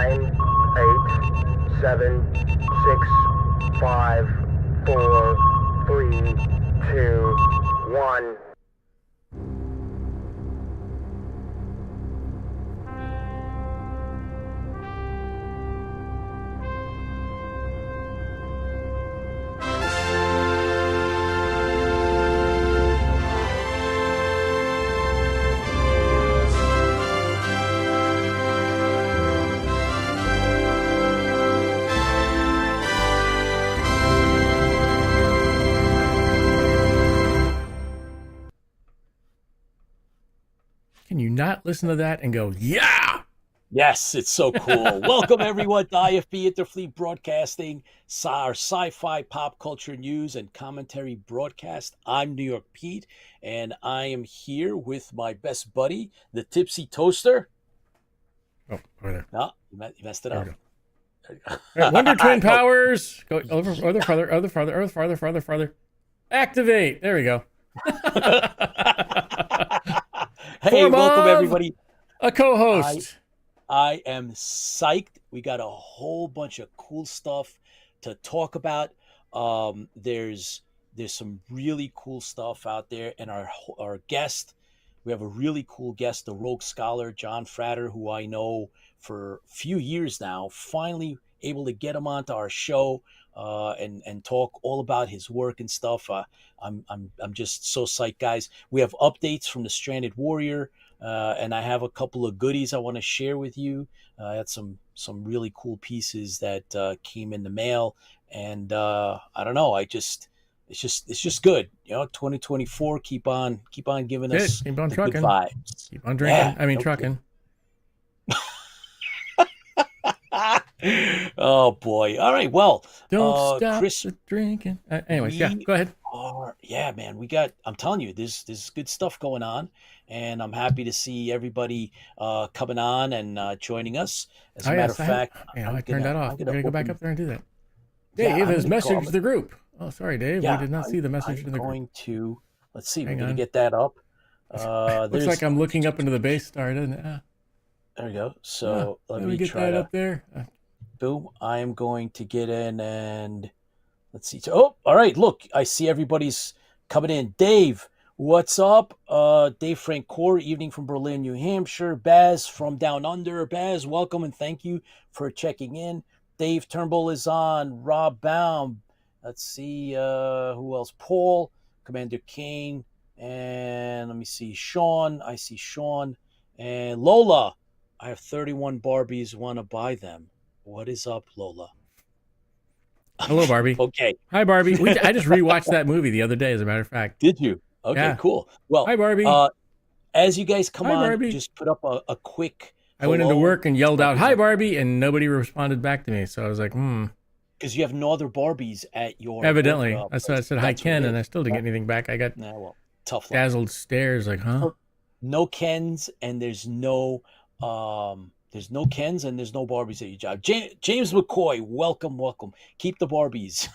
9, 8, 7, 6, 5, 4, 3, 2, 1. Can you not listen to that and go, yeah? Yes, it's so cool. Welcome, everyone, to IFB Interfleet Broadcasting, our sci-fi pop culture news and commentary broadcast. I'm New York Pete, and I am here with my best buddy, the Tipsy Toaster. Oh, over there. No, you messed it up. Right, Wonder Twin Powers. Go farther, farther. Activate. There we go. Hey, welcome, everybody. A co-host. I am psyched. We got a whole bunch of cool stuff to talk about. There's some really cool stuff out there, and our guest, we have a really cool guest, the Rogue Scholar, John Frater, who I know for a few years now. Finally able to get him onto our show and talk all about his work and stuff. I'm just so psyched, guys. We have updates from the Stranded Warrior. And I have a couple of goodies I want to share with you. I had some really cool pieces that came in the mail, and I don't know. It's just good. 2024. Keep on giving us keep on the trucking. good vibes. Keep on drinking. Yeah, trucking. Oh boy! All right. Well, don't stop Chris, the drinking. Anyways, yeah, go ahead. Yeah, man, I'm telling you, there's good stuff going on, and I'm happy to see everybody coming on and joining us. As a matter of fact, I turned that off. I'm gonna go back up there and do that. Yeah, Dave has messaged the group. Oh, sorry, Dave. Yeah, we did not see the message in the group. Let's see. We're going to get that up. Looks like I'm looking up into the base star, doesn't it? There we go. So let me get try that to, up there. Boom. I am going to get in and let's see. Oh, all right. Look, I see everybody's coming in. Dave, what's up? Dave Francoeur, evening from Berlin, New Hampshire. Baz from Down Under. Baz, welcome and thank you for checking in. Dave Turnbull is on. Rob Baum. Let's see who else. Paul, Commander Kane, and let me see. Sean. I see Sean. And Lola. I have 31 Barbies. Want to buy them. What is up, Lola? Hello, Barbie. Okay. Hi, Barbie. I just rewatched that movie the other day, as a matter of fact. Did you? Okay, yeah. Cool. Well, hi, Barbie. As you guys come on, Barbie. just put up a quick hello. I went into work and yelled out, "Hi, Barbie," and nobody responded back to me. So I was like, Because you have no other Barbies at your... Evidently. I said, hi, Ken, and I still didn't get anything back. I got tough dazzled stares like, huh? No Kens, and there's no Kens, and there's no Barbies at your job. James McCoy, welcome. Keep the Barbies.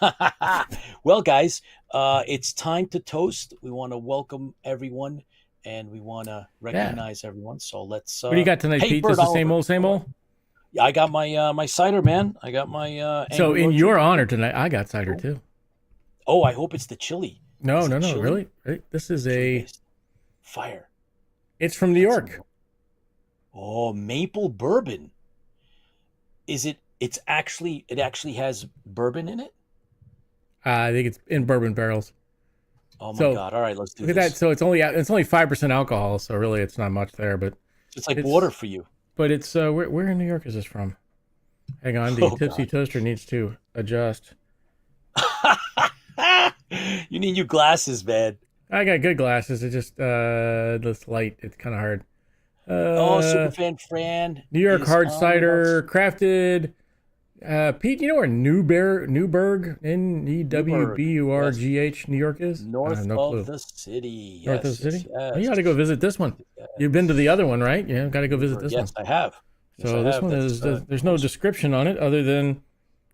Well, guys, it's time to toast. We want to welcome everyone, and we want to recognize everyone. So let's... what do you got tonight, Pete? Just the same old? Yeah, I got my cider, man. I got my... so in your honor tonight, I got cider, too. Oh, I hope it's the chili. No, really? This is a... Fire. It's from New York. Oh, maple bourbon. It actually has bourbon in it? I think it's in bourbon barrels. Oh my God. All right, let's do this. Look at that. So it's only 5% alcohol, so really it's not much there, but it's like water for you. But it's where in New York is this from? Hang on, the Tipsy Toaster needs to adjust. You need new glasses, man. I got good glasses. It just this light, it's kind of hard. Superfan Fran. New York hard cider, crafted. Pete, you know where Newburgh, Newburgh, New York is? North of the city. North of the city? Yes. You got to go visit this one. Yes. You've been to the other one, right? Yeah, got to go visit this one. Yes, I have. So this one is, there's no description on it other than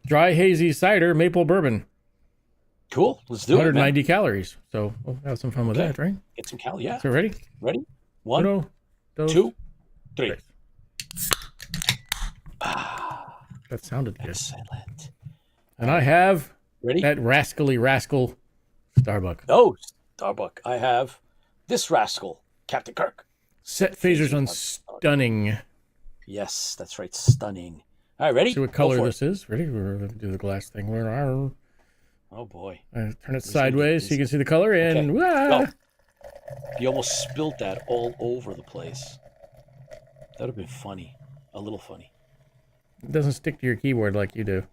dry hazy cider, maple bourbon. Cool. Let's do it. 190 calories. So we'll have some fun with that, right? Get some calories. Yeah. So ready? Ready? One, two, three. That sounded good. Excellent. And I have Ready? that rascally rascal Starbuck. Oh, Starbuck. I have this rascal, Captain Kirk. Set phasers on stunning. Yes, that's right. Stunning. All right, ready? See what color this is. Ready? We're going to do the glass thing. Oh, boy. Turn it sideways so you can see the color. And Go. You almost spilt that all over the place. That would have been funny. A little funny. It doesn't stick to your keyboard like you do.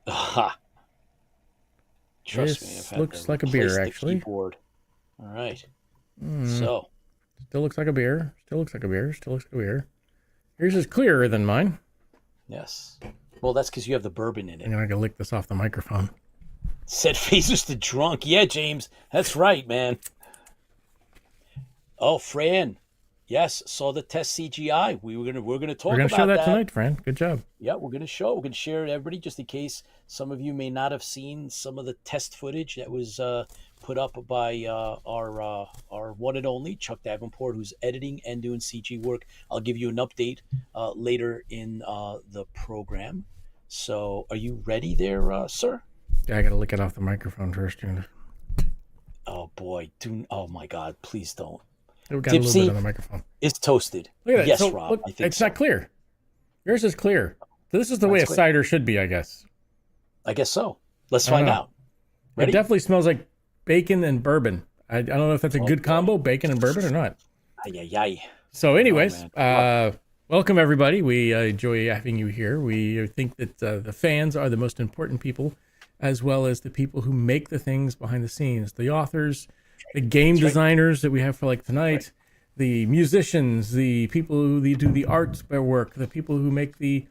Aha. Trust me. This looks like a beer, actually. Keyboard. All right. So. Still looks like a beer. Still looks like a beer. Still looks like a beer. Yours is clearer than mine. Yes. Well, that's because you have the bourbon in it. I'm going to lick this off the microphone. Set phasers to drunk. Yeah, James. That's right, man. Oh, Fran. Yes, saw the test CGI. We're gonna talk about that. We're gonna show that tonight, Fran. Good job. Yeah, we're gonna share it, everybody, just in case some of you may not have seen some of the test footage that was put up by our one and only Chuck Davenport, who's editing and doing CG work. I'll give you an update later in the program. So, are you ready there, sir? Yeah, I gotta lick it off the microphone first. Oh boy! Oh my God! Please don't. We got a little bit on the microphone. It's toasted. Look at that. Yes, so, Rob. Look, I think it's not clear. Yours is clear. So this is the way a clear. cider should be, I guess. I guess so. Let's find out. Ready? It definitely smells like bacon and bourbon. I don't know if that's a good combo, bacon and bourbon, or not. Ay. So, anyways, welcome everybody. We enjoy having you here. We think that the fans are the most important people, as well as the people who make the things behind the scenes, the authors, the game designers that we have for like tonight, the musicians, the people who do the art work, the people who make the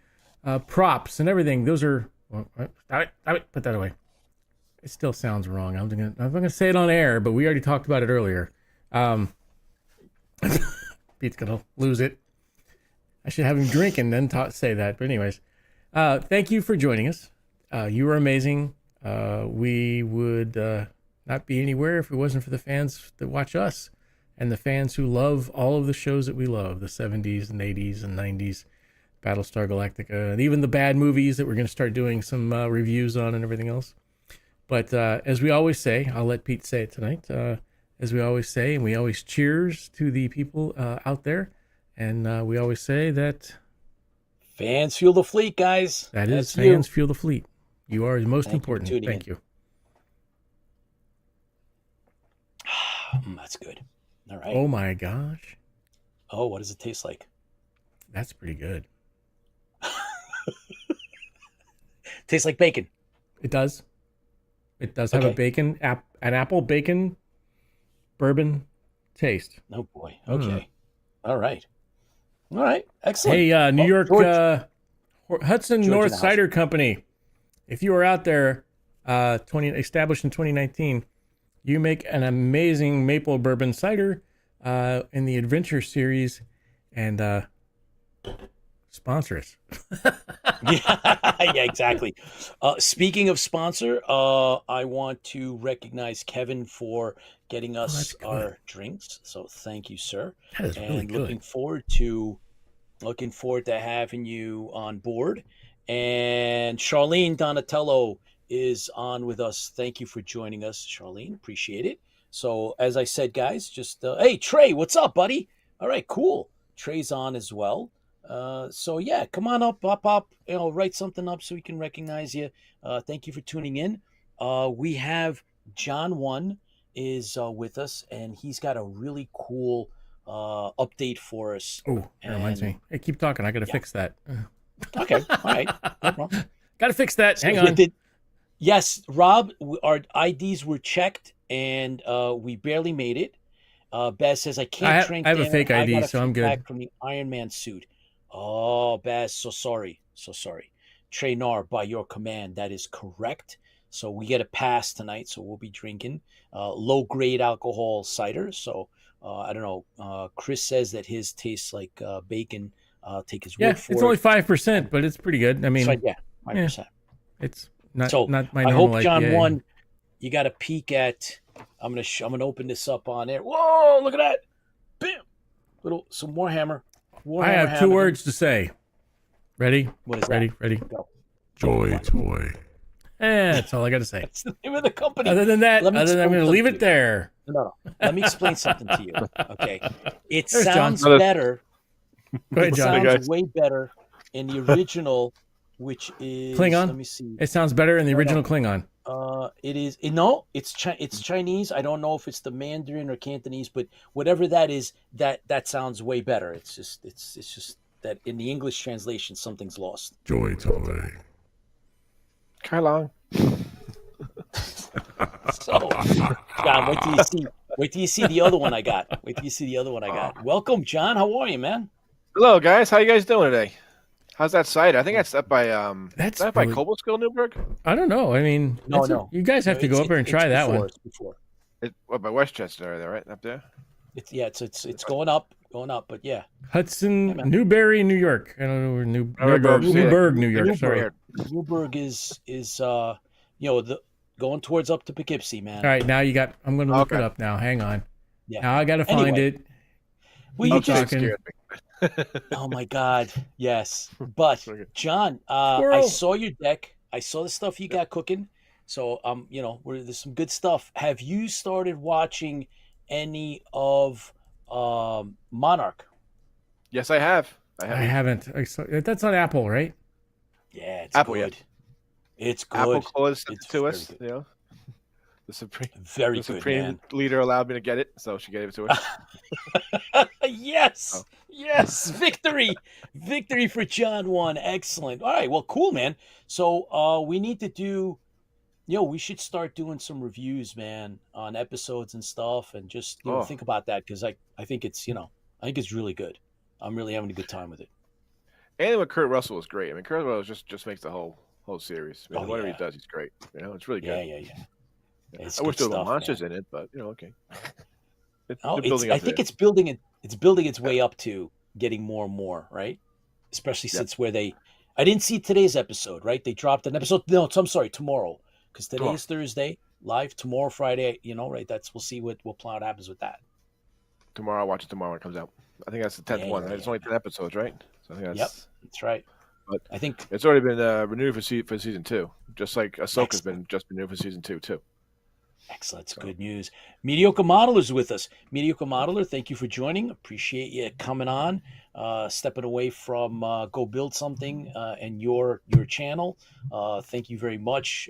props and everything. Those are stop it, put that away. It still sounds wrong. I'm gonna say it on air, but we already talked about it earlier. Pete's gonna lose it. I should have him drink and then say that. But anyways, thank you for joining us. You were amazing. We would not be anywhere if it wasn't for the fans that watch us and the fans who love all of the shows that we love, the 70s and 80s and 90s, Battlestar Galactica, and even the bad movies that we're going to start doing some reviews on and everything else. But as we always say, I'll let Pete say it tonight, as we always say, and we always cheers to the people out there, and we always say that fans fuel the fleet, guys. That's fans fuel the fleet. You are the most important. Thank you. That's good. All right. Oh my gosh. Oh, what does it taste like? That's pretty good. Tastes like bacon. It does. It does have a bacon, an apple bacon bourbon taste. Oh boy. Okay. All right. Excellent. Hey, New York Hudson North Cider Company. If you are out there, established in 2019, you make an amazing maple bourbon cider in the Adventure series, and sponsor us. Yeah, exactly. Speaking of sponsor, I want to recognize Kevin for getting us our drinks. So thank you, sir. That is really good. Looking forward to having you on board. And Charlene Donatello is on with us. Thank you for joining us, Charlene. Appreciate it. So as I said, guys, just hey Trey, what's up, buddy? All right, cool. Trey's on as well. So yeah, come on up, write something up so we can recognize you. Thank you for tuning in. We have John One is with us, and he's got a really cool update for us. Oh, that reminds me. Hey, keep talking. I got to fix that. Okay, all right. No problem. Got to fix that. Hang on. Yes, Rob, our IDs were checked, and we barely made it. Baz says, I can't drink. I have a fake ID, so I'm good. Back from the Iron Man suit. Oh, Baz, so sorry. Trey Nar, by your command, that is correct. So we get a pass tonight, so we'll be drinking low-grade alcohol cider. So I don't know. Chris says that his tastes like bacon. Take his word for it. It's only 5%, but it's pretty good. I mean, 5%. It's not my I normal hope John IPA. One, you got a peek at. I'm gonna open this up on there. Whoa! Look at that. Bam. Some Warhammer. I have two words to say. Ready? What is Ready? that? Ready? Go. Joy Toy. That's all I got to say. That's the name of the company. Other than that, Let me I'm explain going to leave something it to you. there. No. Let me explain something to you. Okay. It There's John. sounds better. Go ahead, It John. sounds way better in the original, which is Klingon? Let me see. It sounds better in the original Klingon. It is no, it's Chinese. I don't know if it's the Mandarin or Cantonese, but whatever that is, that sounds way better. It's just that in the English translation, something's lost. Joy Toy. Kai Long. So, John, wait till you see the other one I got. Wait till you see the other one I got. Welcome, John. How are you, man? Hello, guys. How you guys doing today? How's that site? I think that's up by That's is that by really- Cobleskill, Newburgh. I don't know. I mean, No. you guys have to go up there and try that one. It's before. What by Westchester? Are they right up there? It's going up, but yeah. Hudson, Yeah, man. Newberry, New York. I don't know where Newburgh, Newburgh, New York. Sorry. Newburgh. Newburgh is the going towards up to Poughkeepsie, man. All right, now you got. I'm going to look Okay. it up now. Hang on. Yeah. Now I got to find Anyway. it. Well, you Okay. just Talking. oh my God, yes. But Okay. John, I Squirrel. saw your deck. I saw the stuff you got cooking. So there's some good stuff. Have you started watching any of Monarch? Yes, I have. I haven't. That's on Apple, right? Yeah, it's Apple, yeah. good. It's good. Apple Close sent It's it to very us. good. You know, the Very good, Supreme man. leader allowed me to get it, so she gave it to us. Yes. Oh. Yes. Victory for John 1. Excellent. All right. Well, cool, man. So we need to do, we should start doing some reviews, man, on episodes and stuff, and just think about that, because I think it's I think it's really good. I'm really having a good time with it. And with Kurt Russell is great. I mean, Kurt Russell just makes the whole series. I mean, whatever he does, he's great. It's really good. Yeah. It's I wish good there were stuff, monsters man. in it, but okay. Oh, They're building I up think there. it's building its way up to getting more and more, right? Especially Yeah. since I didn't see today's episode, right? They dropped an episode. No, I'm sorry, tomorrow, because today is Thursday, live. Tomorrow, Friday, right? We'll see what happens with that. Tomorrow. I'll watch it tomorrow when it comes out. I think that's the 10th one. Right? It's only 10 episodes, right? So I think that's. That's right. But I think it's already been renewed for season 2, just like Ahsoka's been just renewed for season 2 too. excellent. It's good news. Mediocre Modeler's with us. Mediocre Modeler, thank you for joining. Appreciate you coming on, stepping away from Go Build Something and your channel. Thank you very much.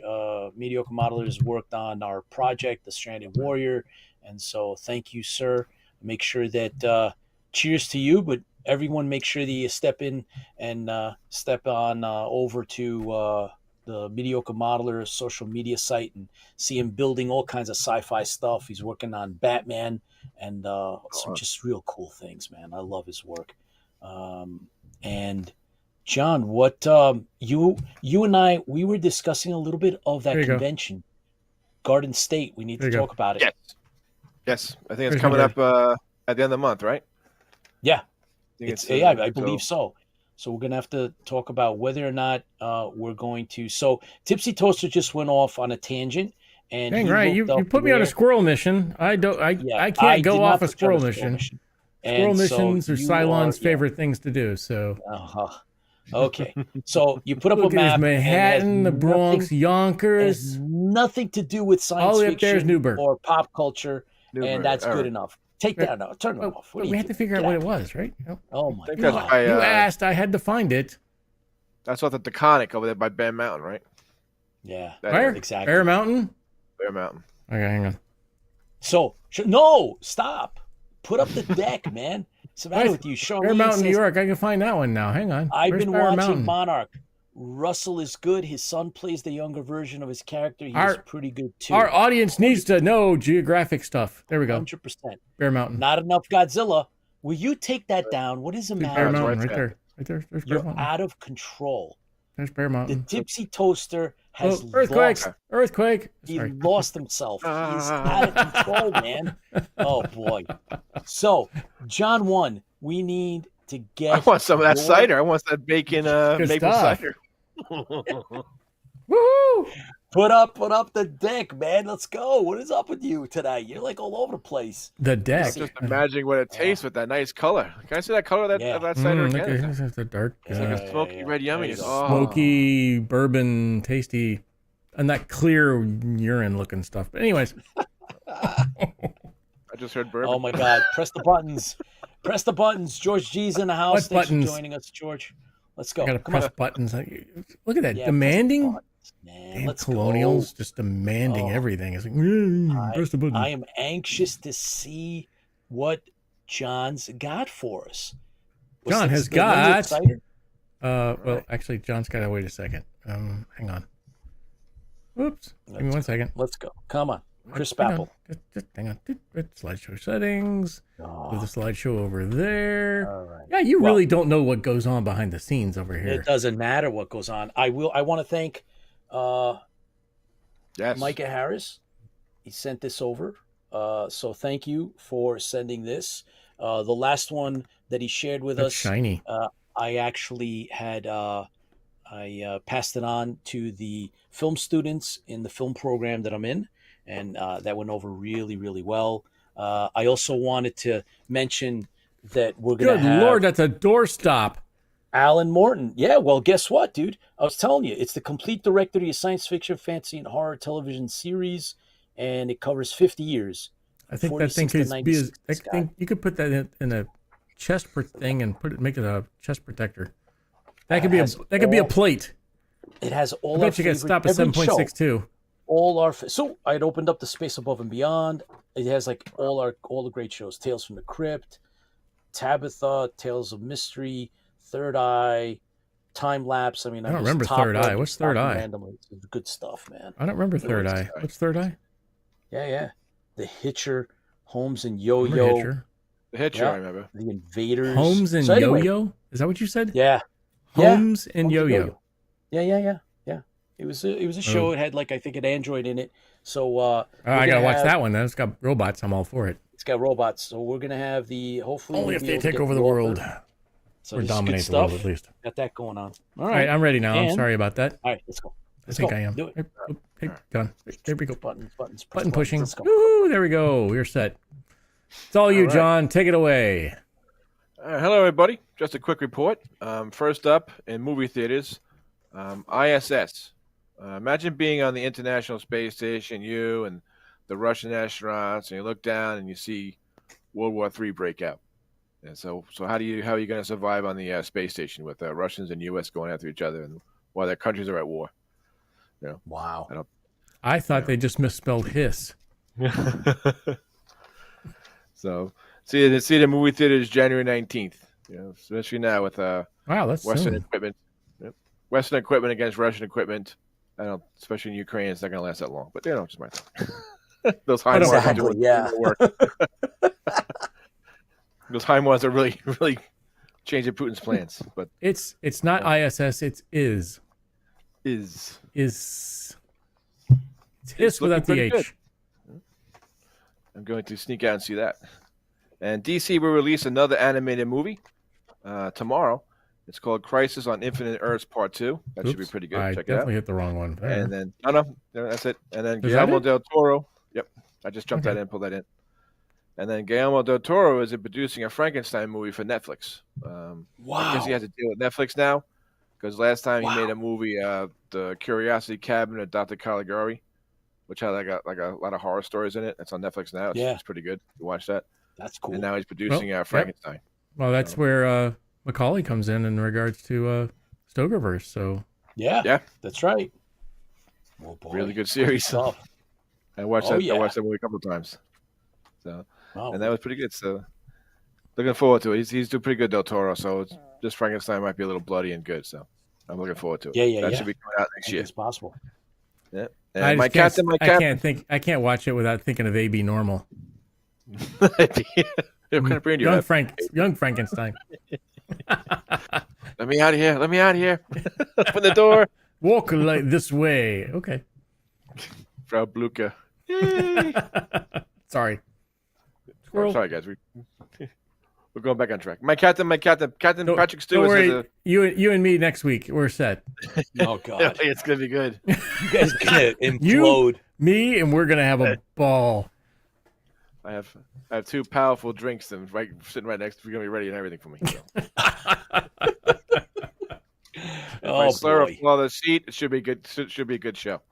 Mediocre Modeler has worked on our project, The Stranded Warrior, and so thank you, sir. Make sure that cheers to you, but everyone make sure that you step in and step on over to the Mediocre Modeler social media site and see him building all kinds of sci-fi stuff. He's working on Batman and some just real cool things, man. I love his work. And John, what you and I, we were discussing a little bit of that There you go. convention, Garden State. We need There to you go. talk about it. Yes. I think There's it's coming my up at the end of the month, right? Yeah, I think I believe so. So we're gonna have to talk about whether or not we're going to. So Tipsy Toaster just went off on a tangent, and Dang he right. looked You up put me on a where- squirrel mission. I don't. I Yeah, can't did go not off a put you on squirrel mission. mission. Squirrel And so missions are you Cylon's are- favorite things to do. So Uh-huh. Okay, so you put up look a at map. there's Manhattan, and the it has Bronx, nothing- Yonkers. has nothing to do with science All the way up there is fiction Newburgh. or pop culture, Newburgh, and that's all good right. enough. Take that out. Turn it But off. What do we you had do? to figure out Get what out. it was, right? No. Oh my I think god! that's by, You asked, I had to find it. That's off the Taconic over there by Bear Mountain, right? Yeah, That Where? area. exactly. Bear Mountain. Bear Mountain. Okay, hang on. So no, stop. Put up the deck, man. What's the matter with you? Charlene Bear Mountain, New says, York. I can find that one now. Hang on. I've Where's been Bear watching Mountain? Monarch. Russell is good. His son plays the younger version of his character. He's Our- pretty good too. Our audience needs to know geographic stuff. There we go. 100%. Bear Mountain. Not enough Godzilla. Will you take that down? What is the Bear matter? Mountain, right right there. Right there. There's Bear You're Mountain. out of control. There's Bear The Mountain. Tipsy Toaster has Oh, earthquake! lost. Earthquake! He Sorry. lost himself. He's out of control, man. Oh boy. So, John 1, we need to I get. want some of that your- cider. I want that bacon maple stuff. cider. Woohoo! Put up the deck, man. Let's go. What is up with you tonight? You're like all over the place. The I'm deck. just imagining what it tastes with that nice color. Can I see that color of that cider Look again? at the dark, It's like a smoky red yummy. Oh. smoky bourbon, tasty, and that clear urine looking stuff. But anyways, I just heard bourbon. Oh my God! Press the buttons. Press the buttons. George G's in the house. What Thanks buttons? for joining us, George. Let's go. I gotta Come press on. buttons. Look at that, Yeah, demanding. press the buttons, man. Damn, Let's colonials go. just demanding everything. It's like, press the button. I am anxious to see what John's got for us. John has Are you got. excited? Well, actually, John's got to wait a second. Hang on. Oops. Give me 1 second. Let's go. Come on. Crisp Hang on. apple. Just hang on. Slideshow settings. Oh, Move the slideshow over there. all right. Yeah, you really don't know what goes on behind the scenes over here. It doesn't matter what goes on. I want to thank Yes. Micah Harris. He sent this over. So thank you for sending this. The last one that he shared with That's us, shiny. I actually had I passed it on to the film students in the film program that I'm in, and that went over really, really well. I also wanted to mention that we're going to Good have Lord, that's a doorstop. Alan Morton. Yeah, well, guess what, dude? I was telling you, it's the complete directory of science fiction, fantasy, and horror television series, and it covers 50 years. I think that thing 46 to could be. 96, I Scott. think you could put that in a chest thing and make it a chest protector. That could be a plate. It has all I our bet you could favorite- stop at every show. 7.62. All our so I had opened up the Space Above and Beyond. It has like all the great shows: Tales from the Crypt, Tabitha, Tales of Mystery, Third Eye, Time Lapse. I mean, I don't just remember top Third Eye. ranking What's Third stuff Eye? randomly. It's good stuff, man. I don't remember Third Eye. What's Third Eye? Yeah. The Hitcher, Holmes and Remember Yo-Yo, Hitcher? The Hitcher, Yeah. I remember. The Invaders, Holmes and So anyway, Yo-Yo? Is that what you said? Yeah, Holmes and Holmes Yo-Yo. Yeah. It was a show. It had like I think an android in it. So I gotta watch that one. Then it's got robots. I'm all for it. It's got robots. So we're gonna have the hopefully Only we'll if be they able to take get over the author. world So or this is good dominate the world stuff. at least. Got that going on. All All right, right, I'm ready now. I'm And- sorry about that. All right, let's go. I think I am. Do it. Hey, done. There we go. Buttons. Press Button buttons. pushing. Let's go. Woo, there we go. We're set. It's all you, right. John. Take it away. Hello, everybody. Just a quick report. First up, in movie theaters, ISS. Imagine being on the International Space Station, you and the Russian astronauts, and you look down and you see World War III break out. And so how are you going to survive on the space station with Russians and U.S. going after each other, and while their countries are at war? You know, Wow. I thought they just misspelled hiss. So see it in movie theaters January 19th. You know, especially now with Wow, that's Western soon. equipment. Yep. Western equipment against Russian equipment. I don't, especially in Ukraine, it's not going to last that long. But just my thought. Those HIMARS are Exactly, doing yeah. the work. Those HIMARS are really, really changing Putin's plans. But It's not ISS. It's is. is It's hiss looking without the pretty H. good. I'm going to sneak out and see that. And DC will release another animated movie tomorrow. It's called Crisis on Infinite Earths Part 2. That should be Oops, pretty good. I Check it out. definitely hit the wrong one. there. And then no, that's it. And then Is that Guillermo it? del Toro. Yep, I just jumped Okay. that in, pulled that in. And then Guillermo del Toro is producing a Frankenstein movie for Netflix. I Wow. guess he has to deal with Netflix now because last time Wow. he made a movie, The Curiosity Cabinet of Dr. Caligari, which had like a lot of horror stories in it. It's on Netflix now. It's pretty good. You watch that. That's cool. And now he's producing yep. Frankenstein. Well, that's where Macaulay comes in regards to Stokerverse. So Yeah, that's right. Oh, boy. Really good series. Stuff. I watched Oh, that. yeah. I watched that movie a couple of times. So. Oh, And that was pretty good. So looking forward to it. He's doing pretty good, Del Toro. So this Frankenstein might be a little bloody and good. So I'm looking forward to it. Yeah. That should be coming out I next think year. it's possible. Yeah. I And my just captain, I can't watch it without thinking of AB Normal. They're going to bring you up. Young Frankenstein. Let me out of here. Let me out of here. Open the door. Walk like this way. Okay. Frau Blucher. Yay. Sorry. Oh, sorry, guys. We're going back on track. Captain Patrick Stewart. Don't worry, you and me next week. We're set. Oh God, it's gonna be good. you guys are gonna implode. Me, and we're gonna have a ball. I have two powerful drinks and sitting right next to. You're gonna be ready and everything for me. So. If I slur up on the seat, it should be good. Should be a good show.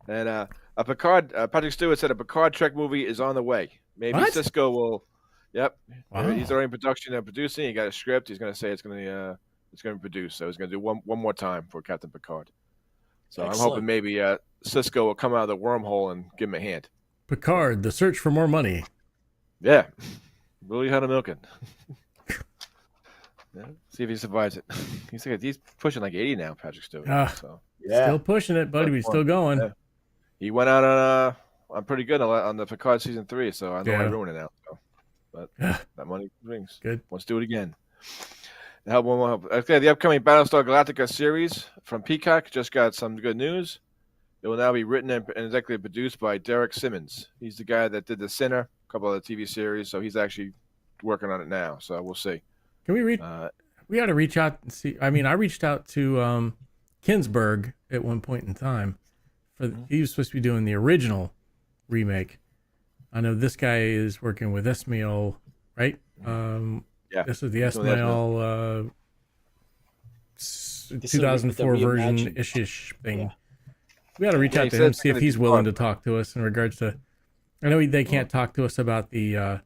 And a Patrick Stewart said a Picard Trek movie is on the way. Maybe what? Cisco will. Yep. Wow. He's already in production and producing. He got a script. He's going to say it's going to be produced. So he's going to do one more time for Captain Picard. So excellent. I'm hoping maybe Cisco will come out of the wormhole and give him a hand. Picard, the search for more money. Yeah. Really how to milk it. Yeah. See if he survives it. He's pushing like 80 now, Patrick Stewart. So still pushing it, buddy. He's still going. Yeah. He went out on pretty good on the Picard season 3, so I know I ruined it now. So. But that money rings. Good. Let's do it again. Okay, the upcoming Battlestar Galactica series from Peacock just got some good news. It will now be written and executive produced by Derek Simmons. He's the guy that did The Sinner, a couple of the TV series, so he's actually working on it now. So we'll see. Can we read? We got to reach out and see. I mean, I reached out to Kinsberg at one point in time. He was supposed to be doing the original remake. I know this guy is working with Esmail, right? This is the Esmail 2004 version ish thing. Yeah. We got to reach out to him, see if he's willing to talk to us in regards to. I know they can't talk to us about the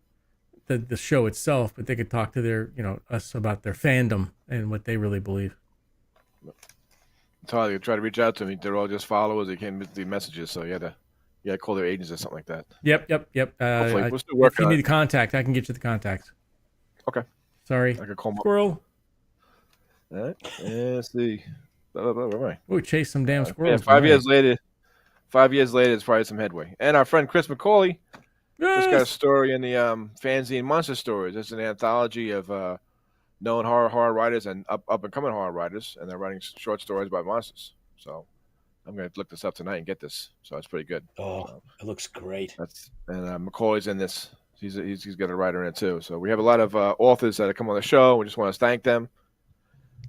show itself, but they could talk to us about their fandom and what they really believe. Try to reach out to me. They're all just followers. They can't leave messages, so you got to call their agents or something like that. Yep. We'll still work if you need the contact, I can get you the contact. Okay. Sorry. I can call squirrel. All right. Let's see. Where am I? Oh, chase some damn squirrels. Yeah, 5 years later. 5 years later, it's probably some headway. And our friend Chris McCauley just got a story in the Fanzine Monster Stories. It's an anthology of known horror writers and up and coming horror writers, and they're writing short stories about monsters. So I'm going to look this up tonight and get this. So it's pretty good. Oh, it looks great. And Macaulay's in this. He's got a writer in it too. So we have a lot of authors that have come on the show. We just want to thank them.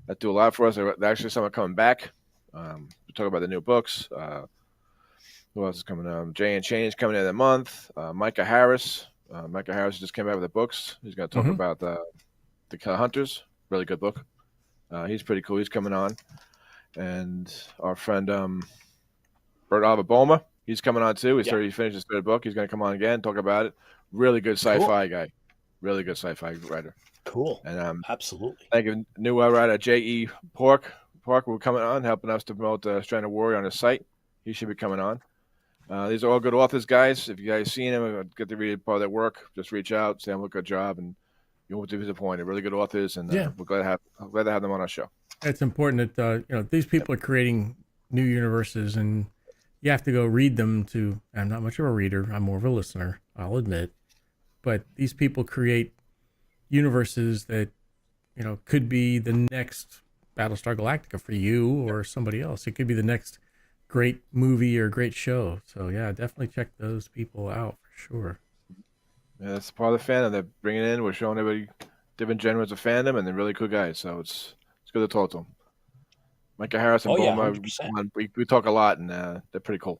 That do a lot for us. Actually, some are coming back. We talk about the new books. Who else is coming? Jay and Change coming in the month. Micah Harris. Micah Harris just came out with the books. He's going to talk about the Hunters. Really good book. He's pretty cool. He's coming on. And our friend Bert Alabama, he's coming on too. He finished his third book. He's going to come on again, talk about it. Really good sci-fi guy. Really good sci-fi writer. Cool. And absolutely. Thank you, new writer J.E. Park will be coming on, helping us to promote Stranded Warrior on his site. He should be coming on. These are all good authors, guys. If you guys seen them or get to read part of their work, just reach out, say I'm a good job, and you won't be disappointed. Really good authors, and we're glad to have them on our show. It's important that these people are creating new universes, and you have to go read them. I'm not much of a reader. I'm more of a listener, I'll admit. But these people create universes that could be the next Battlestar Galactica for you or somebody else. It could be the next great movie or great show. So yeah, definitely check those people out for sure. Yeah, that's part of the fandom they're bringing in. We're showing everybody different genres of fandom, and they're really cool guys. So it's good to talk to them. Micah Harris and Boma, we talk a lot, and they're pretty cool.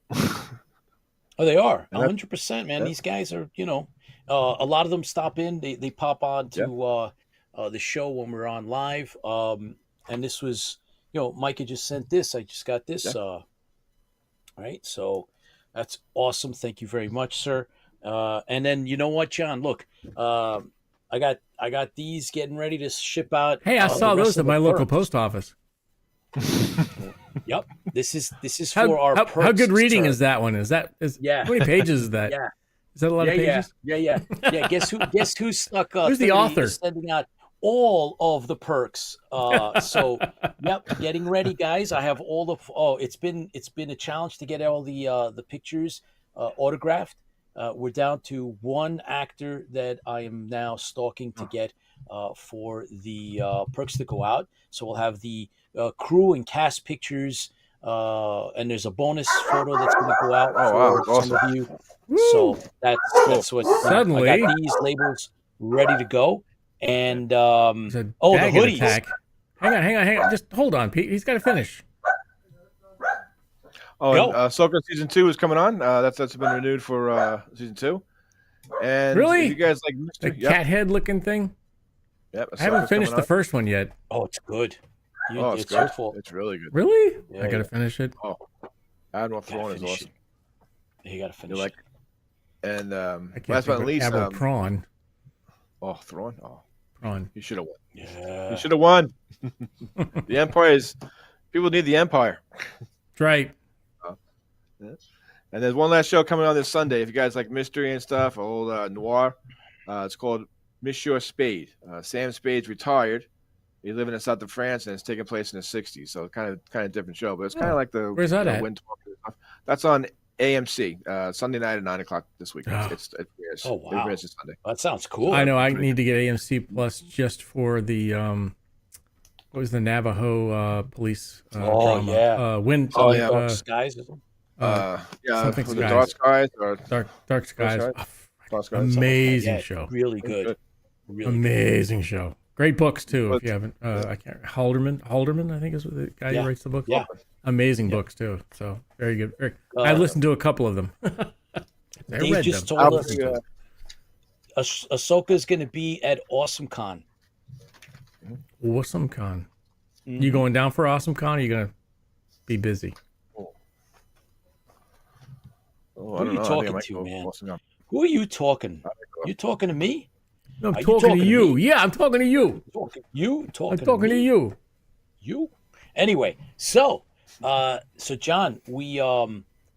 Oh, they are 100%, man. Yeah. These guys are, a lot of them stop in. They pop on to the show when we're on live. And this was, Micah just sent this. I just got this. Right. So that's awesome. Thank you very much, sir. And then you know what, John? Look, I got these getting ready to ship out. Hey, I saw those at my local post office. Yep. This is for our perks. How good reading is that one? How many pages is that? Yeah. Is that a lot of pages? Yeah. Guess who's stuck? Who's the author? Sending out all of the perks. So getting ready, guys. I have all the. It's been a challenge to get all the pictures autographed. We're down to one actor that I am now stalking to get for the perks to go out. So we'll have the crew and cast pictures, and there's a bonus photo that's going to go out for some of you. Woo! So that's what suddenly I got these labels ready to go. And There's a the Daggett hoodies. attack. Hang on. Just hold on, Pete. He's got to finish. Oh, Go. and Ahsoka season 2 is coming on. That's been renewed for season 2. And Really? if you guys like The mystery, cat head looking thing. yep, I haven't Ahsoka's finished coming the on. first one yet. Oh, it's good. Oh, it's it's your good. fault. It's really good. Really? Yeah, I got to finish it. Oh, Admiral Gotta Thrawn is finish awesome. it. You got to finish You like? it. And I can't last but think not of least, Admiral Prawn. Thrawn. Oh, Prawn. he should have won. Yeah. He should have won. The Empire is. People need the Empire. That's right. Yeah. And there's one last show coming on this Sunday. If you guys like mystery and stuff, old noir, it's called Monsieur Spade. Sam Spade's retired. He's living in south of France, and it's taking place in the '60s. So kind of different show, but it's kind of like the Where's that at? Wind Talk and stuff. That's on AMC Sunday night at 9:00 this week. Oh. It airs. Oh, wow. It airs this Sunday. That sounds cool. I know. I need to get AMC Plus just for the what was the Navajo police drama? yeah. Wind. Oh, yeah. Dark Skies. Something for the Skies. Dark Skies or Dark Skies. Skies? Oh, Dark Skies. amazing Yeah, show. Really good. Good. Really Amazing show. Great books too. If But- you haven't, I can't. Halderman, I think is the guy Yeah. who writes the books. Yeah. Amazing Yeah. books too. So very good. I listened to a couple of them. I Dave read just them. told I'll us be, Ahsoka's going to be at Awesome Con. Awesome Con. Mhm. You going down for Awesome Con? Or are you gonna be busy? Oh, Who are you I talking might to, go man? Boston. Who are you talking? You talking to me? No, I'm Are you talking talking to to you. me? Yeah, I'm talking to you. You talking? I'm talking to me? you. You. Anyway, so John, we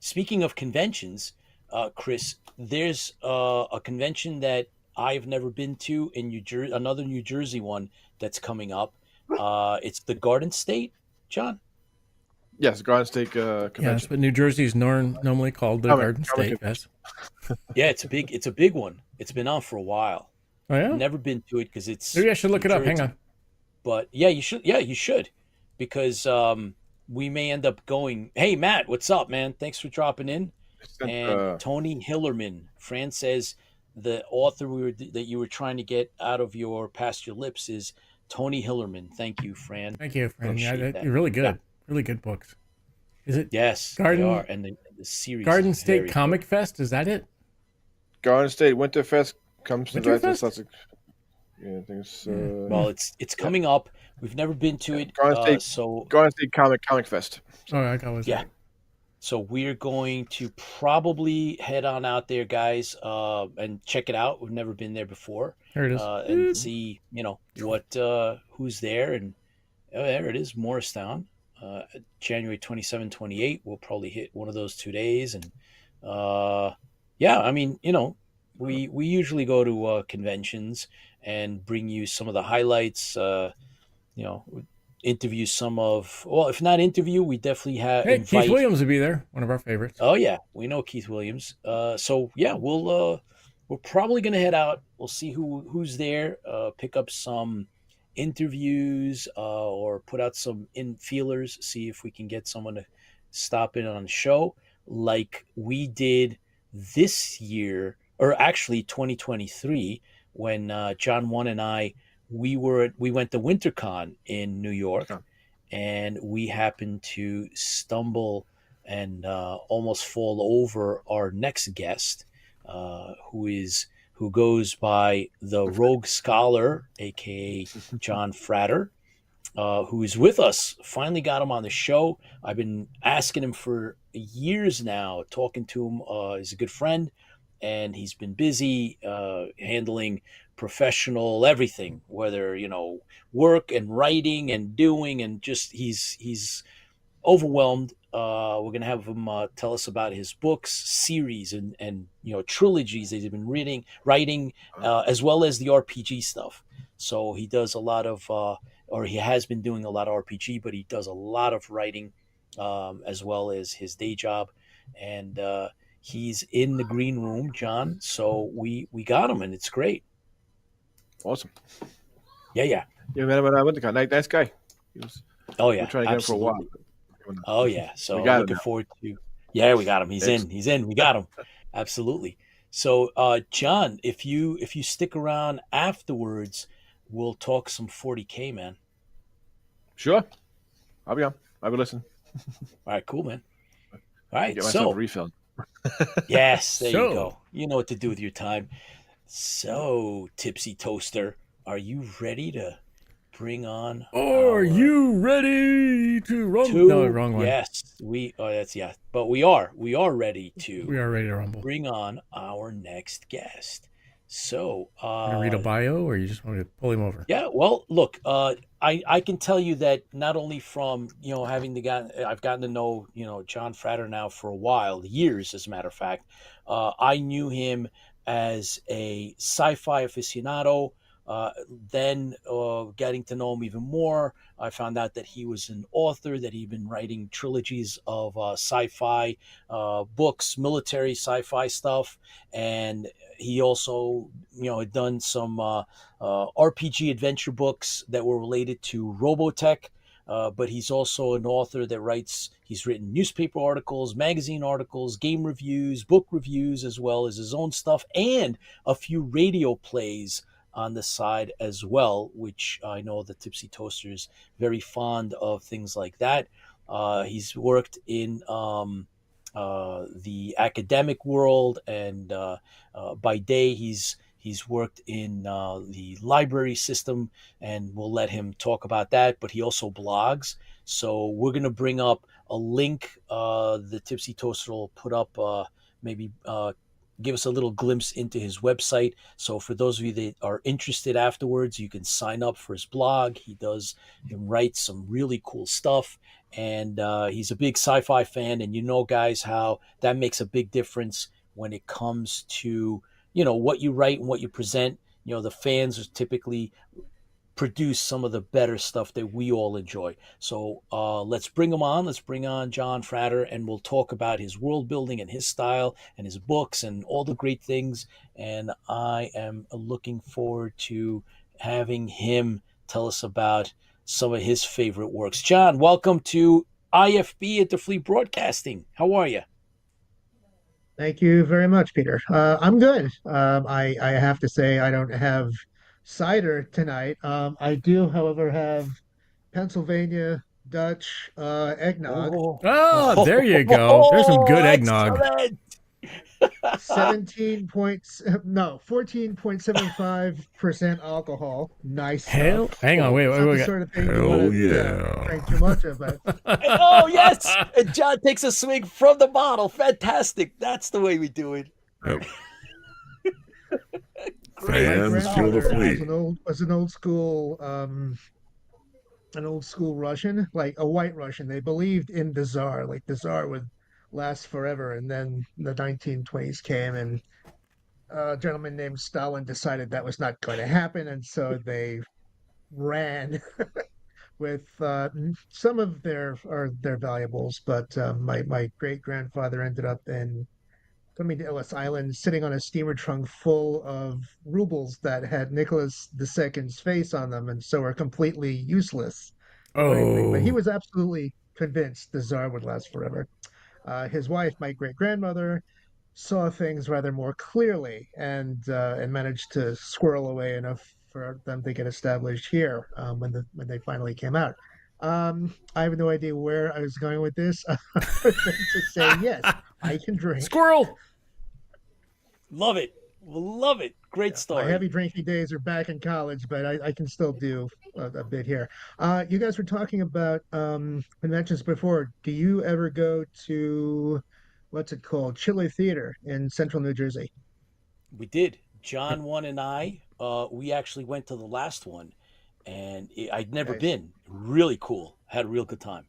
speaking of conventions, Chris, there's a convention that I've never been to in New Jersey, another New Jersey one that's coming up. It's the Garden State, John. Yes, Garden State Yeah, that's Convention. what New Jersey's normally called, the Comic- Garden comic State. convention. Yes. Yeah, it's a big one. It's been on for a while. Oh yeah. Never been to it because it's Maybe I should look New it up. Jersey. Hang on. But yeah, you should. Yeah, you should, because we may end up going. Hey, Matt, what's up, man? Thanks for dropping in. Sent, And Tony Hillerman, Fran says the author that you were trying to get out of your past your lips is Tony Hillerman. Thank you, Fran. Thank you, friend. Yeah, Appreciate that. you're really good. Yeah. Really good books. Is it Yes, Garden- they are, and the series. Garden is State very Comic Fest? Is that it? Garden State Winterfest comes to Winterfest? Sussex. Yeah, I think it's good. Well, it's coming up. We've never been to it, Garden State- so Garden State Comic Fest. Oh, I was yeah. So we're going to probably head on out there, guys, and check it out. We've never been there before, Here it is. and see, what who's there. And there it is, Morristown, January 27, 28. We'll probably hit one of those 2 days, and yeah, I mean, we usually go to conventions and bring you some of the highlights. Interview some of, well, if not interview, we definitely have Hey, invite. Keith Williams will be there. One of our favorites. Oh yeah, we know Keith Williams. So yeah, we're probably gonna head out. We'll see who's there. Pick up some interviews or put out some feelers. See if we can get someone to stop in on the show, like we did this year, or actually 2023, when John One and I we went to WinterCon in New York, and we happened to stumble and almost fall over our next guest, who goes by the Rogue Scholar, aka John Frater, who is with us. Finally got him on the show. I've been asking him for years now, talking to him. He's a good friend, and he's been busy handling professional everything, whether work and writing and doing, and just he's overwhelmed. We're gonna have him tell us about his books, series, and trilogies that he's been writing, as well as the RPG stuff. So he does a lot of, or he has been doing a lot of RPG, but he does a lot of writing, as well as his day job, and he's in the green room, John. So we got him, and it's great. Awesome. Yeah. Yeah, man, when I went to con, nice guy. He was, Oh we yeah, were trying to get him for a while. absolutely. Oh yeah, so We got him looking now. forward to. Yeah, we got him. He's Thanks. in. He's in. We got him. Absolutely. So, John, if you stick around afterwards, we'll talk some 40K, man. Sure. I'll be on. I will listen. All right, cool, man. All right, Get myself a so refill. yes, there you So, go. You know what to do with your time. So, Tipsy Toaster, are you ready to bring on are our you ready to rumble? No, two? wrong one. Yes, we. Oh, that's yeah. But we are ready We to are ready to rumble. bring on our next guest. So, Gonna read a bio, or you just want to pull him over? yeah, well, look, I can tell you that not only from having I've gotten to know John Frater now for a while, years as a matter of fact. I knew him as a sci-fi aficionado. Uh, then getting to know him even more, I found out that he was an author, that he'd been writing trilogies of sci-fi books, military sci-fi stuff, and he also had done some. RPG adventure books that were related to Robotech. But he's also an author that he's written newspaper articles, magazine articles, game reviews, book reviews, as well as his own stuff, and a few radio plays on the side as well, which I know the Tipsy Toaster is very fond of things like that. He's worked in the academic world, and by day he's worked in the library system, and we'll let him talk about that. But he also blogs. So we're going to bring up a link. The Tipsy Toaster will put up maybe give us a little glimpse into his website. So for those of you that are interested afterwards, you can sign up for his blog. He writes some really cool stuff. And he's a big sci-fi fan. And guys, how that makes a big difference when it comes to what you write and what you present. The fans are typically produce some of the better stuff that we all enjoy. So let's bring him on. Let's bring on John Frater, and we'll talk about his world building and his style and his books and all the great things. And I am looking forward to having him tell us about some of his favorite works. John, welcome to IFB at the Fleet Broadcasting. How are you? Thank you very much, Peter. I'm good. I have to say I don't have cider tonight. I do, however, have Pennsylvania Dutch eggnog, Oh, Oh, there you go. There's some good oh, eggnog. excellent. 17 points, no, 14.75% alcohol. Nice Hell, stuff. hang on, wait, It's wait, not the wait. sort of thing you Hell want to yeah. drink too much of, but Oh, yes. And John takes a swig from the bottle. Fantastic. That's the way we do it. Yep. Great. my Fans feel the grandfather fleet. was an old school Russian, like a white Russian. They believed in the Tsar, like the Tsar would last forever. And then the 1920s came, and a gentleman named Stalin decided that was not going to happen. And so they ran with some of their valuables. But my great grandfather ended up in coming to Ellis Island, sitting on a steamer trunk full of rubles that had Nicholas II's face on them, and so are completely useless for anything. But he Oh, was absolutely convinced the Tsar would last forever. His wife, my great grandmother, saw things rather more clearly and managed to squirrel away enough for them to get established here when they finally came out. I have no idea where I was going with this, other than to say yes, I can drink. squirrel. Love it. Love it. Great Yeah, my heavy story. drinking days are back in college, but I can still do a bit here. You guys were talking about conventions before. Do you ever go to what's it called? Chile Theater in Central New Jersey? We did. John one and I, we actually went to the last one, and I'd never Nice. been. Really cool. Had a real good time.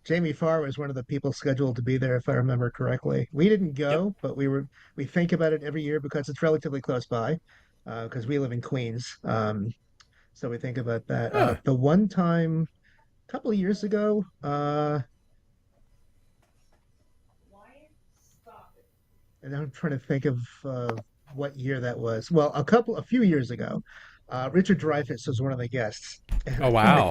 Jamie Farr was one of the people scheduled to be there, if I remember correctly. We didn't Yep. go, but we think about it every year because it's relatively close by, because we live in Queens. So we think about that. Huh. The one time, a couple of years ago, and I'm trying to think of what year that was. Well, a few years ago, Richard Dreyfuss was one of the guests, and Oh, Oh wow. wow.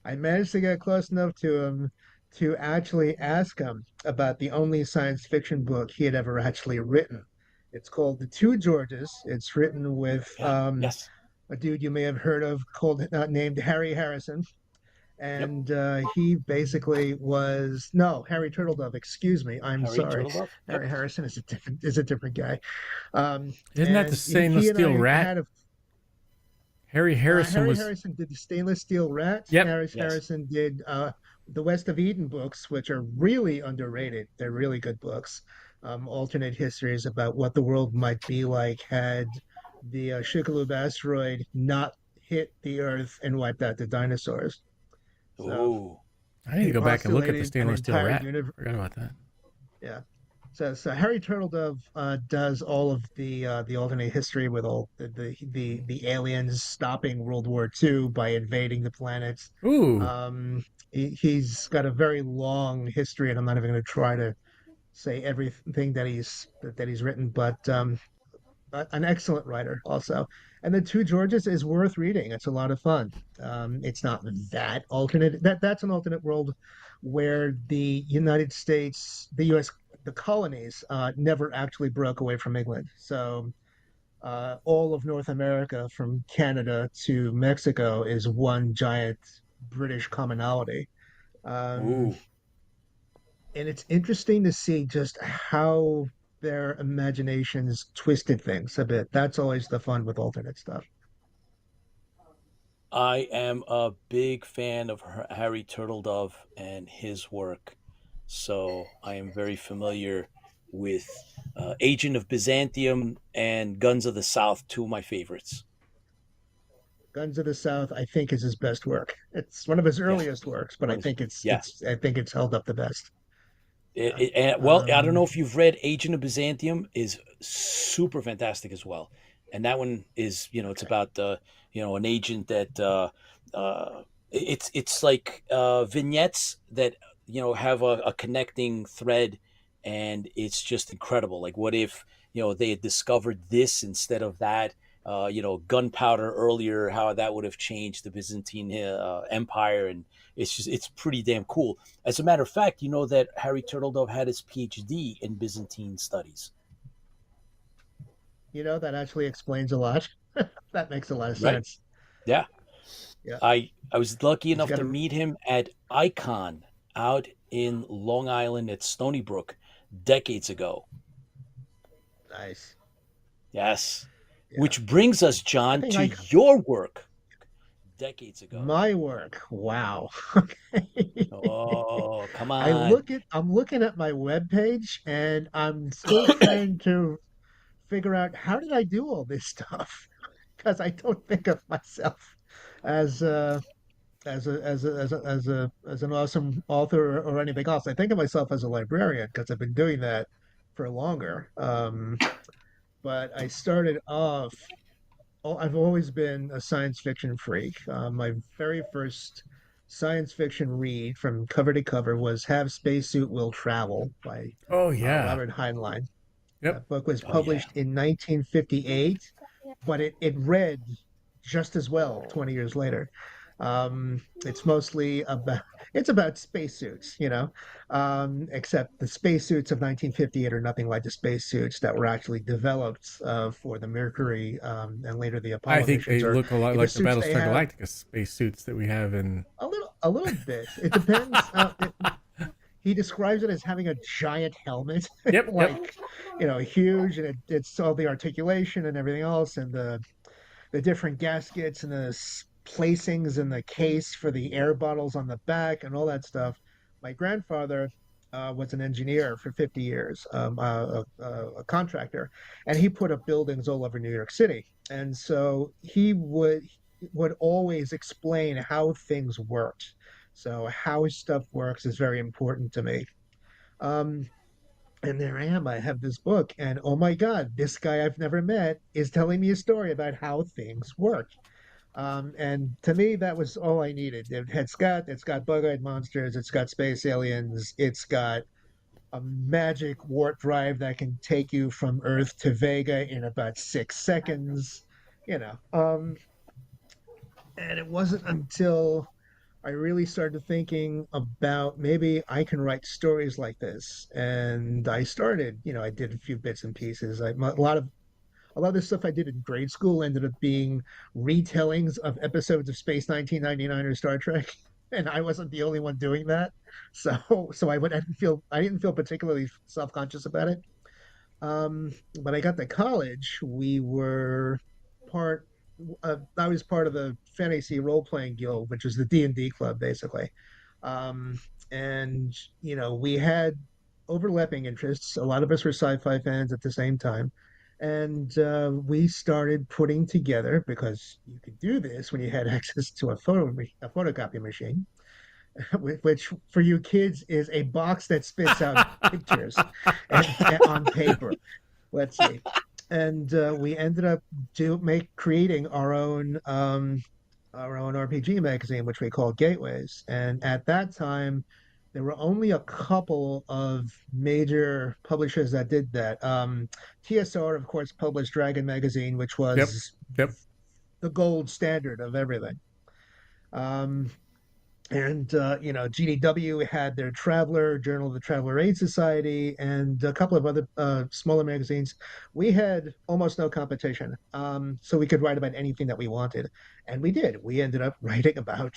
I managed to get close enough to him to actually ask him about the only science fiction book he had ever actually written. It's called The Two Georges. It's written with Yeah. Yes. a dude you may have heard of called named Harry Harrison. Yep. And he basically was no Harry Turtledove. Excuse me, I'm Harry sorry. Turtledove. Yep. Harry Harrison is a different guy. Isn't that the And stainless he and steel I rat? had a Harry Harrison Harry was. Harrison did the Stainless Steel Rat. Yep. Harris Yes. Harrison did the West of Eden books, which are really underrated. They're really good books. Alternate histories about what the world might be like had the Chicxulub asteroid not hit the Earth and wiped out the dinosaurs. So Ooh. I need to he go back and look at the postulated an stainless steel entire rat. universe. Forgot about that. Yeah. So Harry Turtledove does all of the alternate history with all the aliens stopping World War II by invading the planets. Ooh, He's got a very long history, and I'm not even going to try to say everything that he's written, but an excellent writer also. And The Two Georges is worth reading. It's a lot of fun. It's not that alternate. That's an alternate world where the United States, the U.S., the colonies never actually broke away from England. So all of North America, from Canada to Mexico, is one giant British commonality. Um, Ooh. and it's interesting to see just how their imaginations twisted things a bit. That's always the fun with alternate stuff. I am a big fan of Harry Turtledove and his work, so I am very familiar with Agent of Byzantium and Guns of the South, two of my favorites. Guns of the South, I think, is his best work. It's one of his Yeah, earliest works, but one of yeah. I think it's held up the best. Yeah. Well, I don't Um, know if you've read Agent of Byzantium is super fantastic as well, and that one is it's okay. about an agent that it's like vignettes that have a connecting thread, and it's just incredible. Like, what if they had discovered this instead of that? Gunpowder earlier, how that would have changed the Byzantine Empire, and it's pretty damn cool. As a matter of fact, you know that Harry Turtledove had his PhD in Byzantine studies, that actually explains a lot. That makes a lot of right? sense. Yeah, Yeah. I was lucky He's enough got to a meet him at Icon out in Long Island at Stony Brook decades ago. nice. Yes, Yeah. which brings us, I John, think to I your work decades ago. my work. Wow. Okay. Oh, come on. I'm looking at my webpage and I'm still trying to figure out how did I do all this stuff? Because I don't think of myself as as an awesome author or anything else. I think of myself as a librarian because I've been doing that for longer. But I started off. Oh, I've always been a science fiction freak. My very first science fiction read from cover to cover was "Have Spacesuit Will Travel" by oh yeah. Robert Heinlein. Yep. That book was Oh yeah. published in 1958, but it read just as well 20 years later. It's mostly about it's about spacesuits, except the spacesuits of 1958 are nothing like the spacesuits that were actually developed for the Mercury and later the I Apollo think missions, they or look a lot the like the suits they Battlestar have. Galactica spacesuits that we have in. A little bit. It depends. He describes it as having a giant helmet, Yep. Yep. like huge, and it's all the articulation and everything else, and the different gaskets and the placings in the case for the air bottles on the back and all that stuff. My grandfather was an engineer for 50 years, a contractor, and he put up buildings all over New York City. And so he would always explain how things worked. So how stuff works is very important to me. Um, and there I am. I have this book, and oh my God, this guy I've never met is telling me a story about how things work. And to me, that was all I needed. It's got bug-eyed monsters, it's got space aliens, it's got a magic warp drive that can take you from Earth to Vega in about 6 seconds. You know, and it wasn't until I really started thinking about maybe I can write stories like this. And I started, I did a few bits and pieces. A lot of the stuff I did in grade school ended up being retellings of episodes of Space 1999 or Star Trek, and I wasn't the only one doing that. So I didn't feel particularly self-conscious about it. But I got to college. We were part. I was part of the fantasy role-playing guild, which was the D&D club, basically. Um, and we had overlapping interests. A lot of us were sci-fi fans at the same time, and we started putting together, because you could do this when you had access to a photocopy machine, which for you kids is a box that spits out pictures and on paper. Let's see. And we ended up creating our own RPG magazine, which we called Gateways. And at that time, there were only a couple of major publishers that did that. TSR, of course, published Dragon Magazine, which Yep. was Yep. the gold standard of everything. Um, and GDW had their Traveler, Journal of the Traveler Aid Society, and a couple of other smaller magazines. We had almost no competition, so we could write about anything that we wanted, and we did. We ended up writing about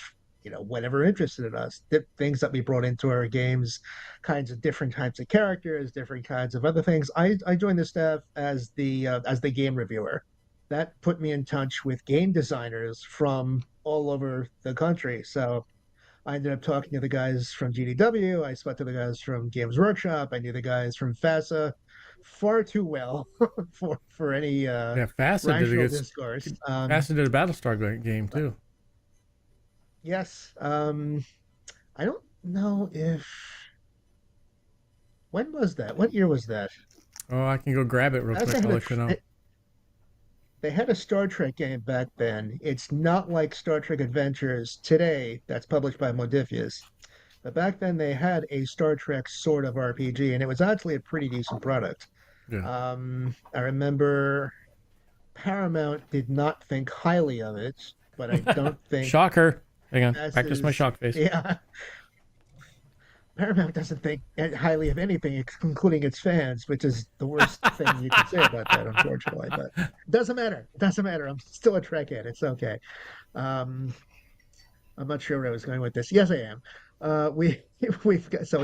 whatever interested in us, things that we brought into our games, kinds of different types of characters, different kinds of other things. I joined the staff as the game reviewer. That put me in touch with game designers from all over the country. So I ended up talking to the guys from GDW. I spoke to the guys from Games Workshop. I knew the guys from FASA far too well for any Yeah, Facet did a rational good. discourse. Facet did a Battlestar game But too. yes, I don't know if when was that? What year was that? Oh, I can go grab it real As they quick. I'll had a let you know. they had a Star Trek game back then. It's not like Star Trek Adventures today that's published by Modifius. But back then they had a Star Trek sort of RPG, and it was actually a pretty decent product. Yeah. I remember Paramount did not think highly of it, but I don't think Shocker. Hang on. Practice my masses. shock face. Yeah, Paramount doesn't think highly of anything, including its fans, which is the worst thing you can say about that, unfortunately. But it doesn't matter. It doesn't matter. I'm still a Trekhead. It's okay. Um, I'm not sure where I was going with this. Yes, I am. We we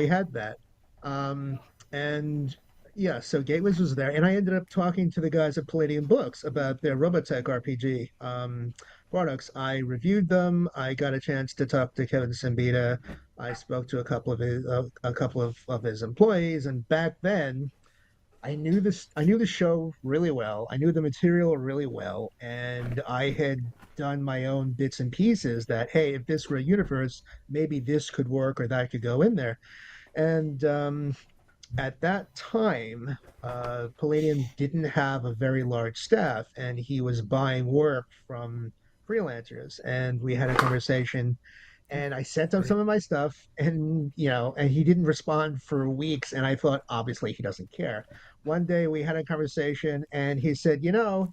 had that, um, and yeah. So Gateways was there, and I ended up talking to the guys at Palladium Books about their Robotech RPG products. I reviewed them. I got a chance to talk to Kevin Simbita. I spoke to a couple of his employees, and back then I knew the show really well. I knew the material really well, and I had done my own bits and pieces that, hey, if this were a universe, maybe this could work or that could go in there. And at that time, Palladium didn't have a very large staff, and he was buying work from freelancers. And we had a conversation, and I sent him some of my stuff, and he didn't respond for weeks, and I thought obviously he doesn't care. One day we had a conversation, and he said,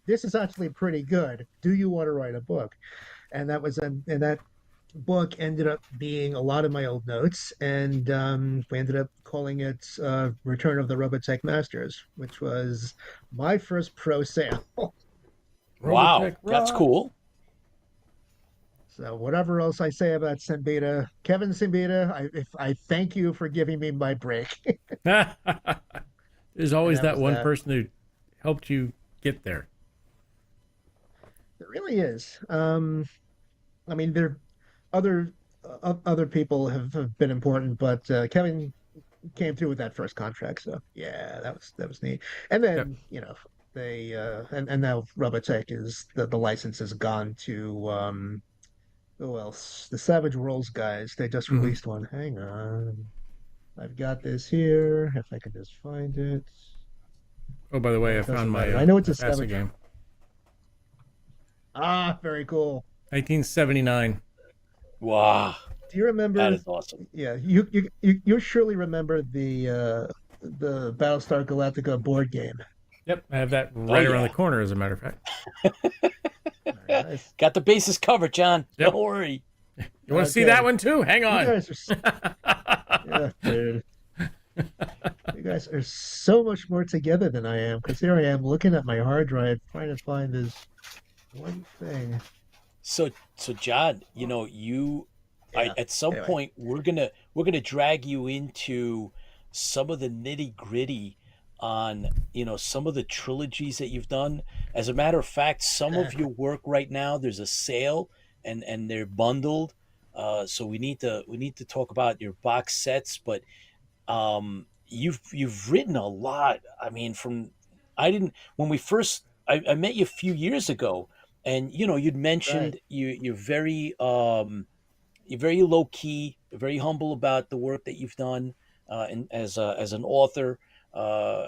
this is actually pretty good. Do you want to write a book? And that book ended up being a lot of my old notes, and we ended up calling it Return of the Robotech Masters, which was my first pro sale. Wow, Robotech that's rocks. cool. So whatever else I say about Simbita, Kevin Simbita, I thank you for giving me my break. There's And always that that was one that. person who helped you get there. It really is. I mean, there other other people have been important, but Kevin came through with that first contract. So yeah, that was neat. And Yep. then they and now Robotech is the license has gone to who else? The Savage Worlds guys. They just Hmm. released one. Hang on, I've got this here. If I can just find it. Oh, by the way, I It found doesn't my matter. I know it's my a FASA Savage. game. Very cool. 1979. Wow, Do you that remember? is awesome. Yeah, you surely remember the Battlestar Galactica board game. Yep, I have that Oh right around the yeah, corner, as a matter of fact. Very nice. got the bases covered, John. Yep. Don't worry. You want to see that one too? Hang You on. guys yeah, dude. You guys are so much more together than I am, because here I am looking at my hard drive trying to find this one thing. So John, I Yeah. at some Anyway, point we're gonna drag you into some of the nitty gritty on some of the trilogies that you've done. As a matter of fact, some of your work right now, there's a sale and they're bundled. So we need to talk about your box sets, but you've written a lot. I mean, from I didn't when we first I met you a few years ago, and you'd right. mentioned you're very low key, very humble about the work that you've done, and as an author.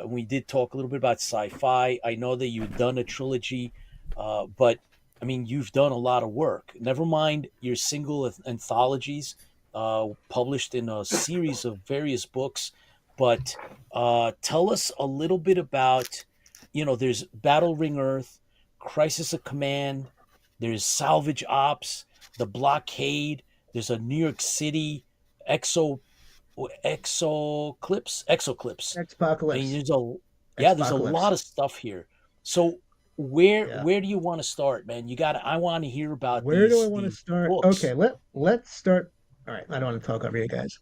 We did talk a little bit about sci-fi. I know that you've done a trilogy, but I mean, you've done a lot of work. Never mind your single anthologies, published in a series of various books. But tell us a little bit about, there's Battle Ring Earth, Crisis of Command, there's Salvage Ops, the Blockade. There's a New York City exo exoclips. I mean, Expocalypse. there's a lot Expocalypse. of stuff here. So where Yeah. where do you want to start, man? I want to hear about Where do I these want to these start? Okay, books. let's start. All right, I don't want to talk over you guys.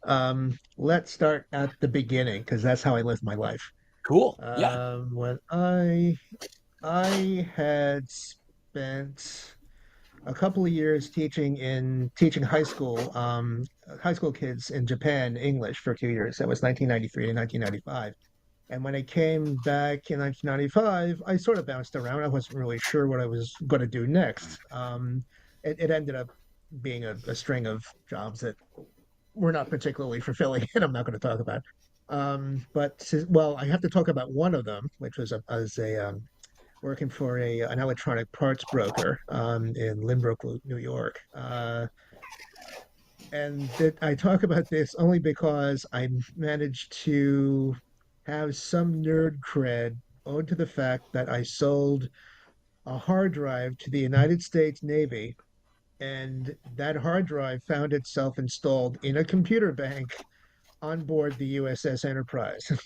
Let's start at the beginning because that's how I lived my life. Cool. Yeah. When I had spent a couple of years teaching high school kids in Japan English for 2 years. That was 1993 to 1995. And when I came back in 1995, I sort of bounced around. I wasn't really sure what I was going to do next. It ended up being a string of jobs that were not particularly fulfilling, and I'm not going to talk about. Well, I have to talk about one of them, which was working for an electronic parts broker in Lynbrook, New York. I talk about this only because I managed to have some nerd cred owed to the fact that I sold a hard drive to the United States Navy, and that hard drive found itself installed in a computer bank on board the USS Enterprise. What?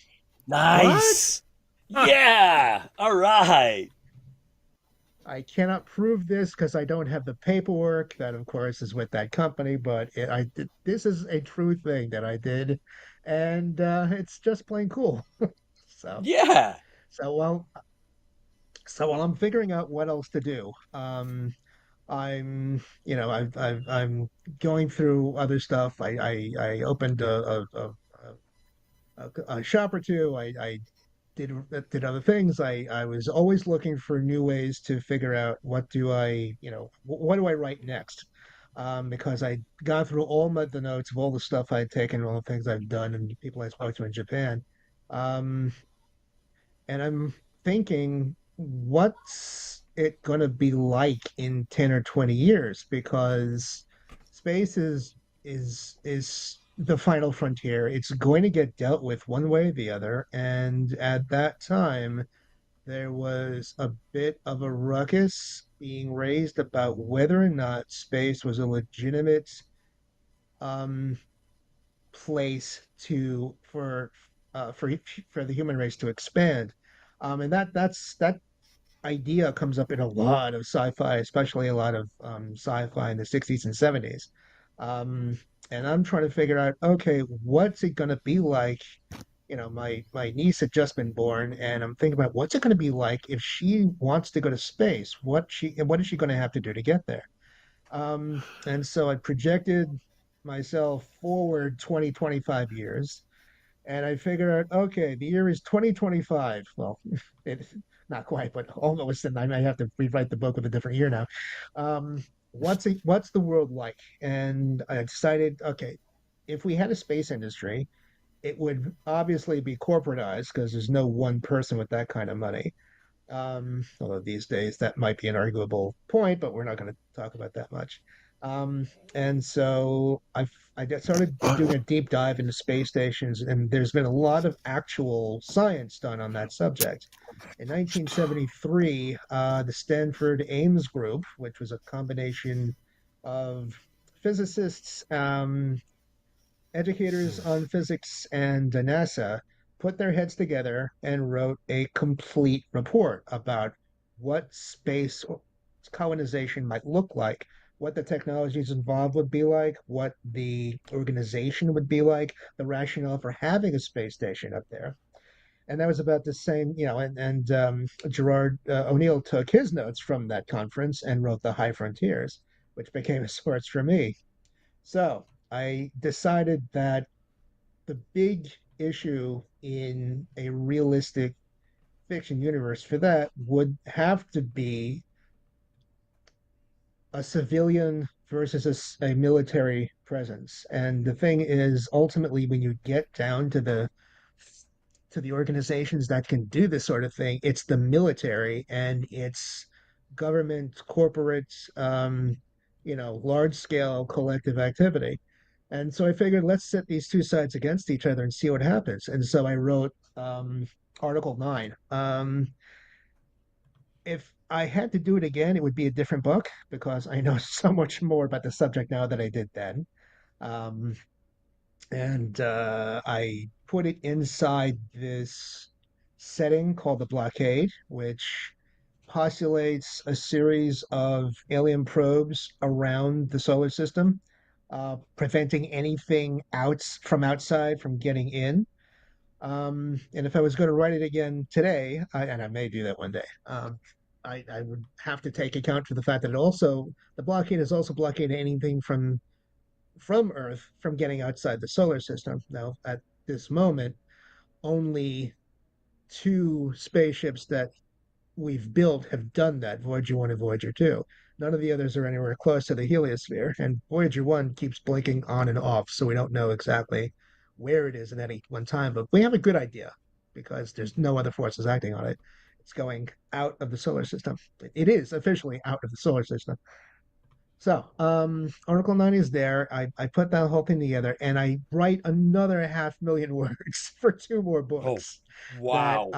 Nice. Yeah. All right. I cannot prove this because I don't have the paperwork. That, of course, is with that company. But this is a true thing that I did, and it's just plain cool. So, Yeah. so while while I'm figuring out what else to do, I'm going through other stuff. I opened a shop or two. I did other things. I was always looking for new ways to figure out what do I write next? Because I'd gone through the notes of all the stuff I'd taken, all the things I've done, and people I spoke to in Japan. Um, and I'm thinking, what's it going to be like in 10 or 20 years? Because space is the final frontier. It's going to get dealt with one way or the other. And at that time, there was a bit of a ruckus being raised about whether or not space was a legitimate um, place for the human race to expand. And that idea comes up in a lot of sci-fi, especially a lot of sci-fi in the 60s and 70s. Um, and I'm trying to figure out, okay, what's it going to be like? My niece had just been born, and I'm thinking about what's it going to be like if she wants to go to space? What is she going to have to do to get there? And so I projected myself forward 20, 25 years, and I figured out, okay, the year is 2025. Well, it, not quite, but almost. And I may have to rewrite the book with a different year now. What's the world like? And I decided, okay, if we had a space industry, it would obviously be corporatized because there's no one person with that kind of money. Although these days that might be an arguable point, but we're not going to talk about that much. Um, and so I just started doing a deep dive into space stations, and there's been a lot of actual science done on that subject. In 1973, the Stanford Ames Group, which was a combination of physicists, educators on physics, and NASA put their heads together and wrote a complete report about what space colonization might look like, what the technologies involved would be like, what the organization would be like, the rationale for having a space station up there. And that was about the same, and Gerard O'Neill took his notes from that conference and wrote The High Frontiers, which became a source for me. So I decided that the big issue in a realistic fiction universe for that would have to be a civilian versus a military presence. And the thing is, ultimately, when you get down to the organizations that can do this sort of thing, it's the military and it's government, corporate, large scale collective activity. And so I figured let's set these two sides against each other and see what happens. And so I wrote Article 9. If I had to do it again, it would be a different book because I know so much more about the subject now than I did then. Um, and I put it inside this setting called the Blockade, which postulates a series of alien probes around the solar system, preventing anything from outside from getting in. And if I was going to write it again today, and I may do that one day, I would have to take account for the fact that the blockade is also blockading anything from Earth from getting outside the solar system. Now, at this moment, only two spaceships that we've built have done that, Voyager 1 and Voyager 2. None of the others are anywhere close to the heliosphere, and Voyager 1 keeps blinking on and off, so we don't know exactly where it is at any one time, but we have a good idea because there's no other forces acting on it. It's going out of the solar system. It is officially out of the solar system. So, Article 9 is there. I put that whole thing together and I write another 500,000 words for two more Oh, books wow. that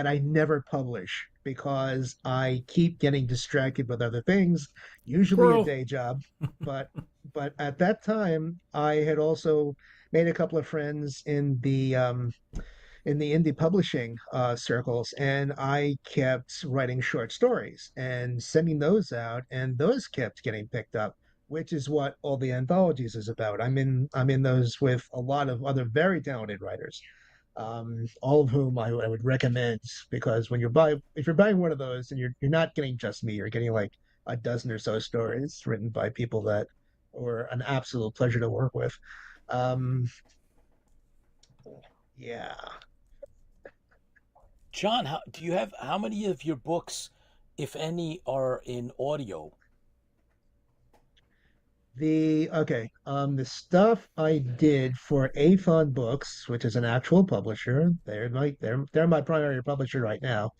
I never publish because I keep getting distracted with other things, usually a Squirrel. day job. But but at that time, I had also made a couple of friends in the indie publishing circles, and I kept writing short stories and sending those out, and those kept getting picked up, which is what all the anthologies is about. I'm in those with a lot of other very talented writers, all of whom I would recommend because if you're buying one of those, and you're not getting just me, you're getting like a dozen or so stories written by people that were an absolute pleasure to work with. Um, yeah. John, do you have how many of your books, if any, are in audio? The stuff I did for Aphon Books, which is an actual publisher, they're my primary publisher right now.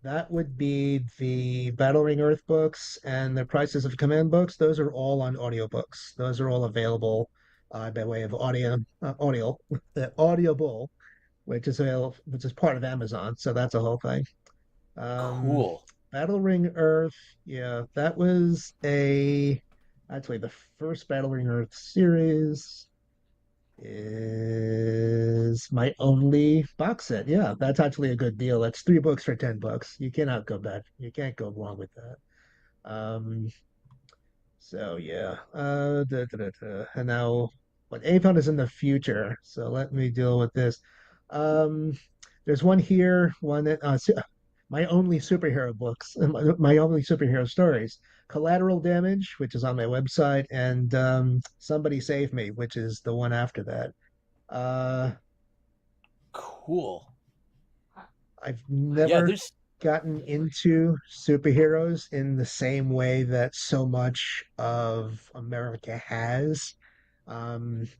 That would be the Battle Ring Earth books and the Prices of Command books. Those are all on audiobooks. Those are all available by way of Audible, which is part of Amazon. So that's a whole thing. Um, Cool. Battle Ring Earth, yeah, that was a actually the first Battle Ring Earth series is my only box set. Yeah, that's actually a good deal. That's three books for $10. You cannot go bad. You can't go wrong with that. Um, so yeah, and now, but Avon is in the future, so let me deal with this. Um, there's one here, one that my only superhero books, my only superhero stories. Collateral Damage, which is on my website, and Somebody Save Me, which is the one after that. Uh, Cool. I've Yeah, never there's gotten into superheroes in the same way that so much of America has,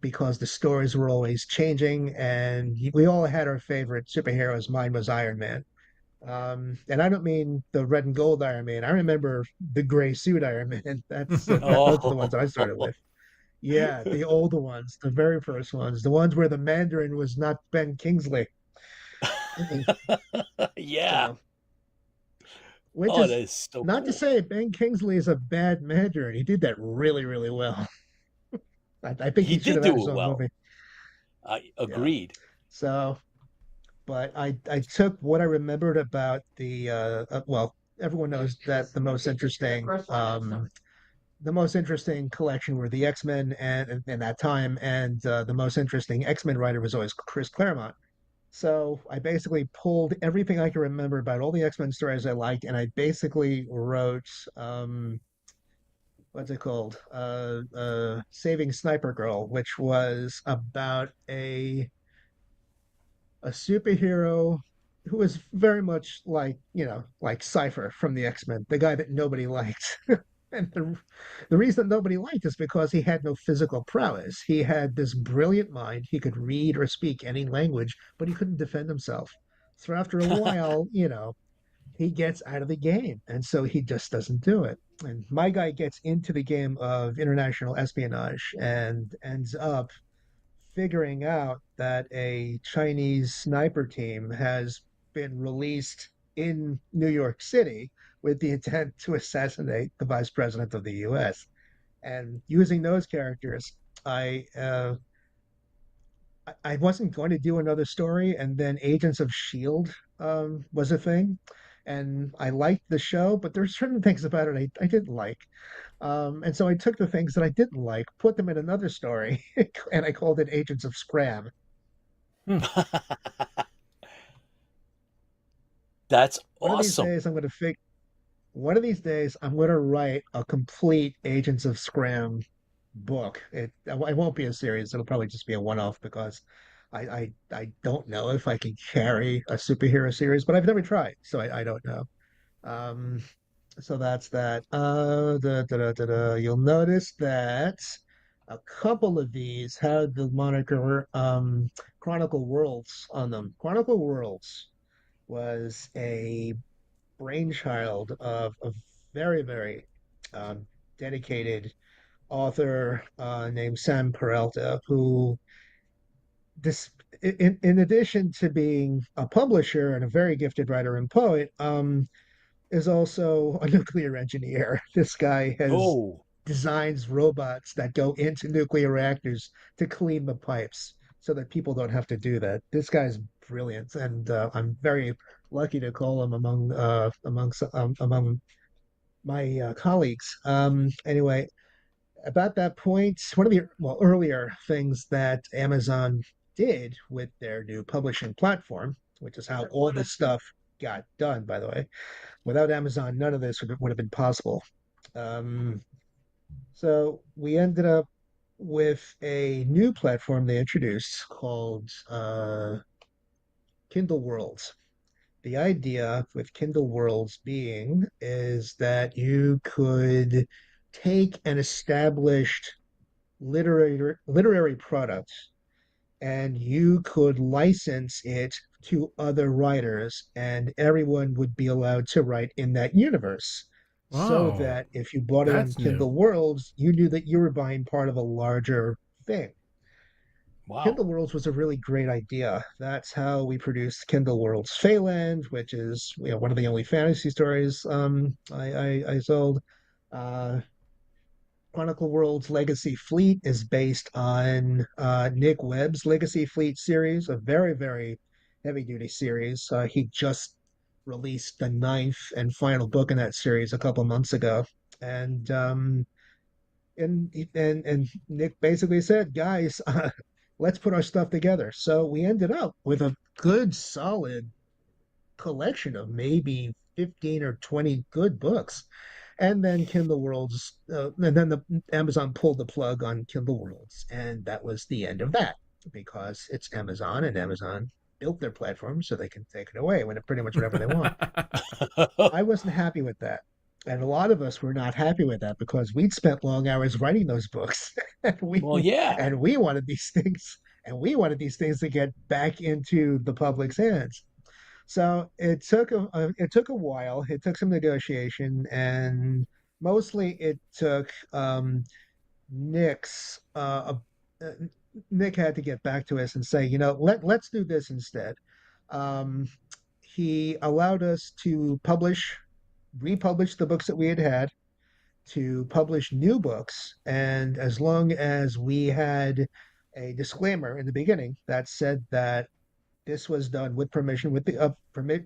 because the stories were always changing, and we all had our favorite superheroes. Mine was Iron Man. And I don't mean the red and gold Iron Man. I remember the gray suit Iron Man. Those are the ones I started oh with. Yeah, the older ones, the very first ones, the ones where the Mandarin was not Ben Kingsley. yeah. So which Oh, that is is so not to cool. say Ben Kingsley is a bad Mandarin. He did that really, really well. I think He he should did have had do his it own well. movie. I Yeah. agreed. So, but I took what I remembered about well, everyone knows that the most interesting collection were the X-Men and in that time, and the most interesting X-Men writer was always Chris Claremont. So I basically pulled everything I can remember about all the X-Men stories I liked, and I basically wrote what's it called? Saving Sniper Girl, which was about a superhero who was very much like, like Cypher from the X-Men, the guy that nobody liked. And the reason nobody liked is because he had no physical prowess. He had this brilliant mind. He could read or speak any language, but he couldn't defend himself. So after a while, he gets out of the game. And so he just doesn't do it. And my guy gets into the game of international espionage and ends up figuring out that a Chinese sniper team has been released in New York City with the intent to assassinate the vice president of the US. And using those characters, I uh, I wasn't going to do another story, and then Agents of Shield was a thing, and I liked the show, but there's certain things about it I didn't like. And so I took the things that I didn't like, put them in another story, and I called it Agents of Scram. Hmm. That's One of these awesome. days, I'm going to fig. One of these days, I'm going to write a complete Agents of Scram book. It won't be a series. It'll probably just be a one-off because I don't know if I can carry a superhero series, but I've never tried, so I don't know. Um, so that's that. You'll notice that a couple of these had the moniker Chronicle Worlds on them. Chronicle Worlds was a brainchild of a very, very um, dedicated author named Sam Peralta, who this in addition to being a publisher and a very gifted writer and poet, is also a nuclear engineer. This guy has Oh, designs robots that go into nuclear reactors to clean the pipes so that people don't have to do that. This guy's brilliant, and I'm very lucky to call him among my colleagues. Anyway, about that point, one of the earlier things that Amazon did with their new publishing platform, which is how all this stuff got done, by the way. Without Amazon, none of this would have been possible. Um, so we ended up with a new platform they introduced called Kindle Worlds. The idea with Kindle Worlds being is that you could take an established literary product and you could license it to other writers and everyone would be allowed to write in that universe so Oh, that if you bought it on that's Kindle new. Worlds, you knew that you were buying part of a larger thing. wow. Kindle Worlds was a really great idea. That's how we produced Kindle Worlds Phaland, which is one of the only fantasy stories I sold. Uh, Chronicle World's Legacy Fleet is based on Nick Webb's Legacy Fleet series, a very, very heavy duty series. He just released the ninth and final book in that series a couple months ago. And and Nick basically said, guys, let's put our stuff together. So we ended up with a good, solid collection of maybe 15 or 20 good books. And then Kindle Worlds, and then the Amazon pulled the plug on Kindle Worlds, and that was the end of that because it's Amazon, and Amazon built their platform so they can take it away when pretty much whenever they want. I wasn't happy with that. And a lot of us were not happy with that because we'd spent long hours writing those books and Well, yeah. we wanted these things to get back into the public's hands. So it took a while. It took some negotiation, and mostly it took Nick's uh, Nick had to get back to us and say, let's do this instead. Um, he allowed us to publish republish the books that we had had, to publish new books, and as long as we had a disclaimer in the beginning that said that this was done with permission, with the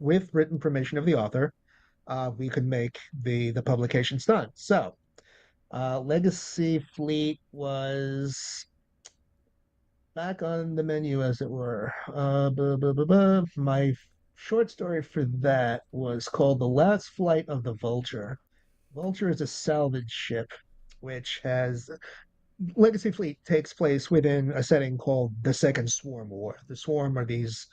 with written permission of the author, we could make the publications done. So, Legacy Fleet was back on the menu, as it were. My short story for that was called "The Last Flight of the Vulture." Vulture is a salvage ship, which has Legacy Fleet takes place within a setting called the Second Swarm War. The Swarm are these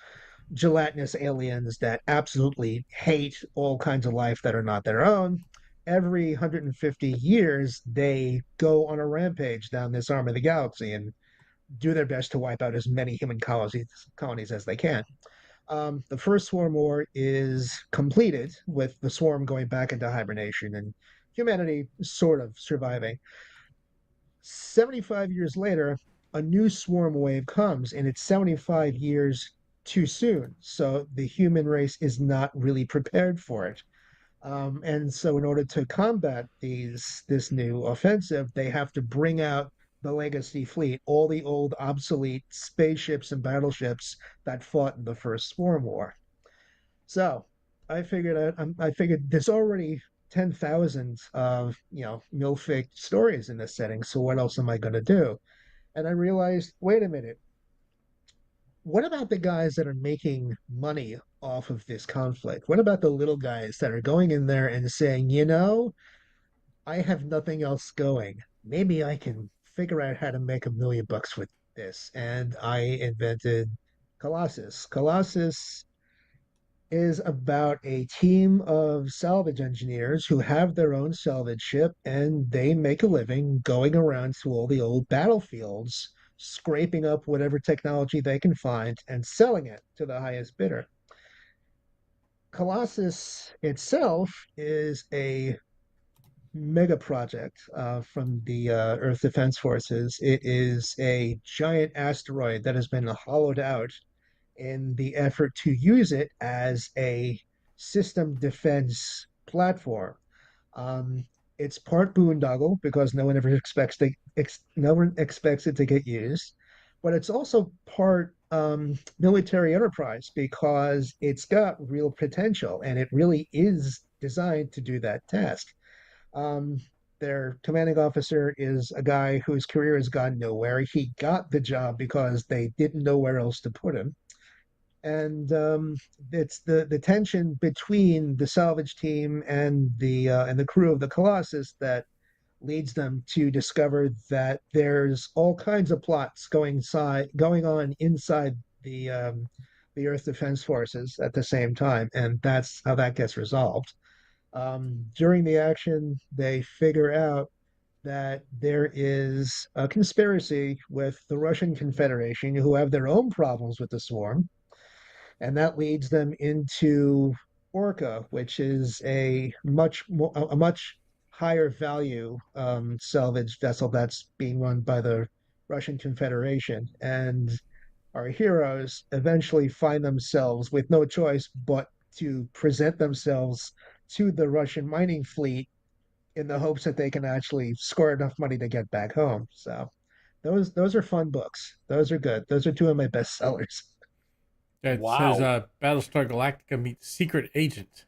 gelatinous aliens that absolutely hate all kinds of life that are not their own. Every 150 years, they go on a rampage down this arm of the galaxy and do their best to wipe out as many human colonies as they can. The first Swarm War is completed with the Swarm going back into hibernation and humanity sort of surviving. 75 years later, a new swarm wave comes, and it's 75 years too soon. So the human race is not really prepared for it. And so, in order to combat this new offensive, they have to bring out the legacy fleet, all the old obsolete spaceships and battleships that fought in the first Swarm War. So I figured there's already 10,000 of milfic stories in this setting. So what else am I going to do? And I realized, wait a minute, what about the guys that are making money off of this conflict? What about the little guys that are going in there and saying, I have nothing else going. Maybe I can figure out how to make $1 million with this. And I invented Colossus. Colossus is about a team of salvage engineers who have their own salvage ship, and they make a living going around to all the old battlefields, scraping up whatever technology they can find and selling it to the highest bidder. Colossus itself is a mega project from the Earth Defense Forces. It is a giant asteroid that has been hollowed out in the effort to use it as a system defense platform. Um, it's part boondoggle because no one expects it to get used, but it's also part military enterprise because it's got real potential and it really is designed to do that task. Um, their commanding officer is a guy whose career has gone nowhere. He got the job because they didn't know where else to put him, and it's the tension between the salvage team and the crew of the Colossus that leads them to discover that there's all kinds of plots going on inside the Earth Defense Forces at the same time, and that's how that gets resolved. During the action, they figure out that there is a conspiracy with the Russian Confederation, who have their own problems with the swarm, and that leads them into Orca, which is a much higher value salvage vessel that's being run by the Russian Confederation. And our heroes eventually find themselves with no choice but to present themselves to the Russian mining fleet in the hopes that they can actually score enough money to get back home. So those are fun books. Those are good. Those are two of my best sellers. It says Wow. Battlestar Galactica meets Secret Agent.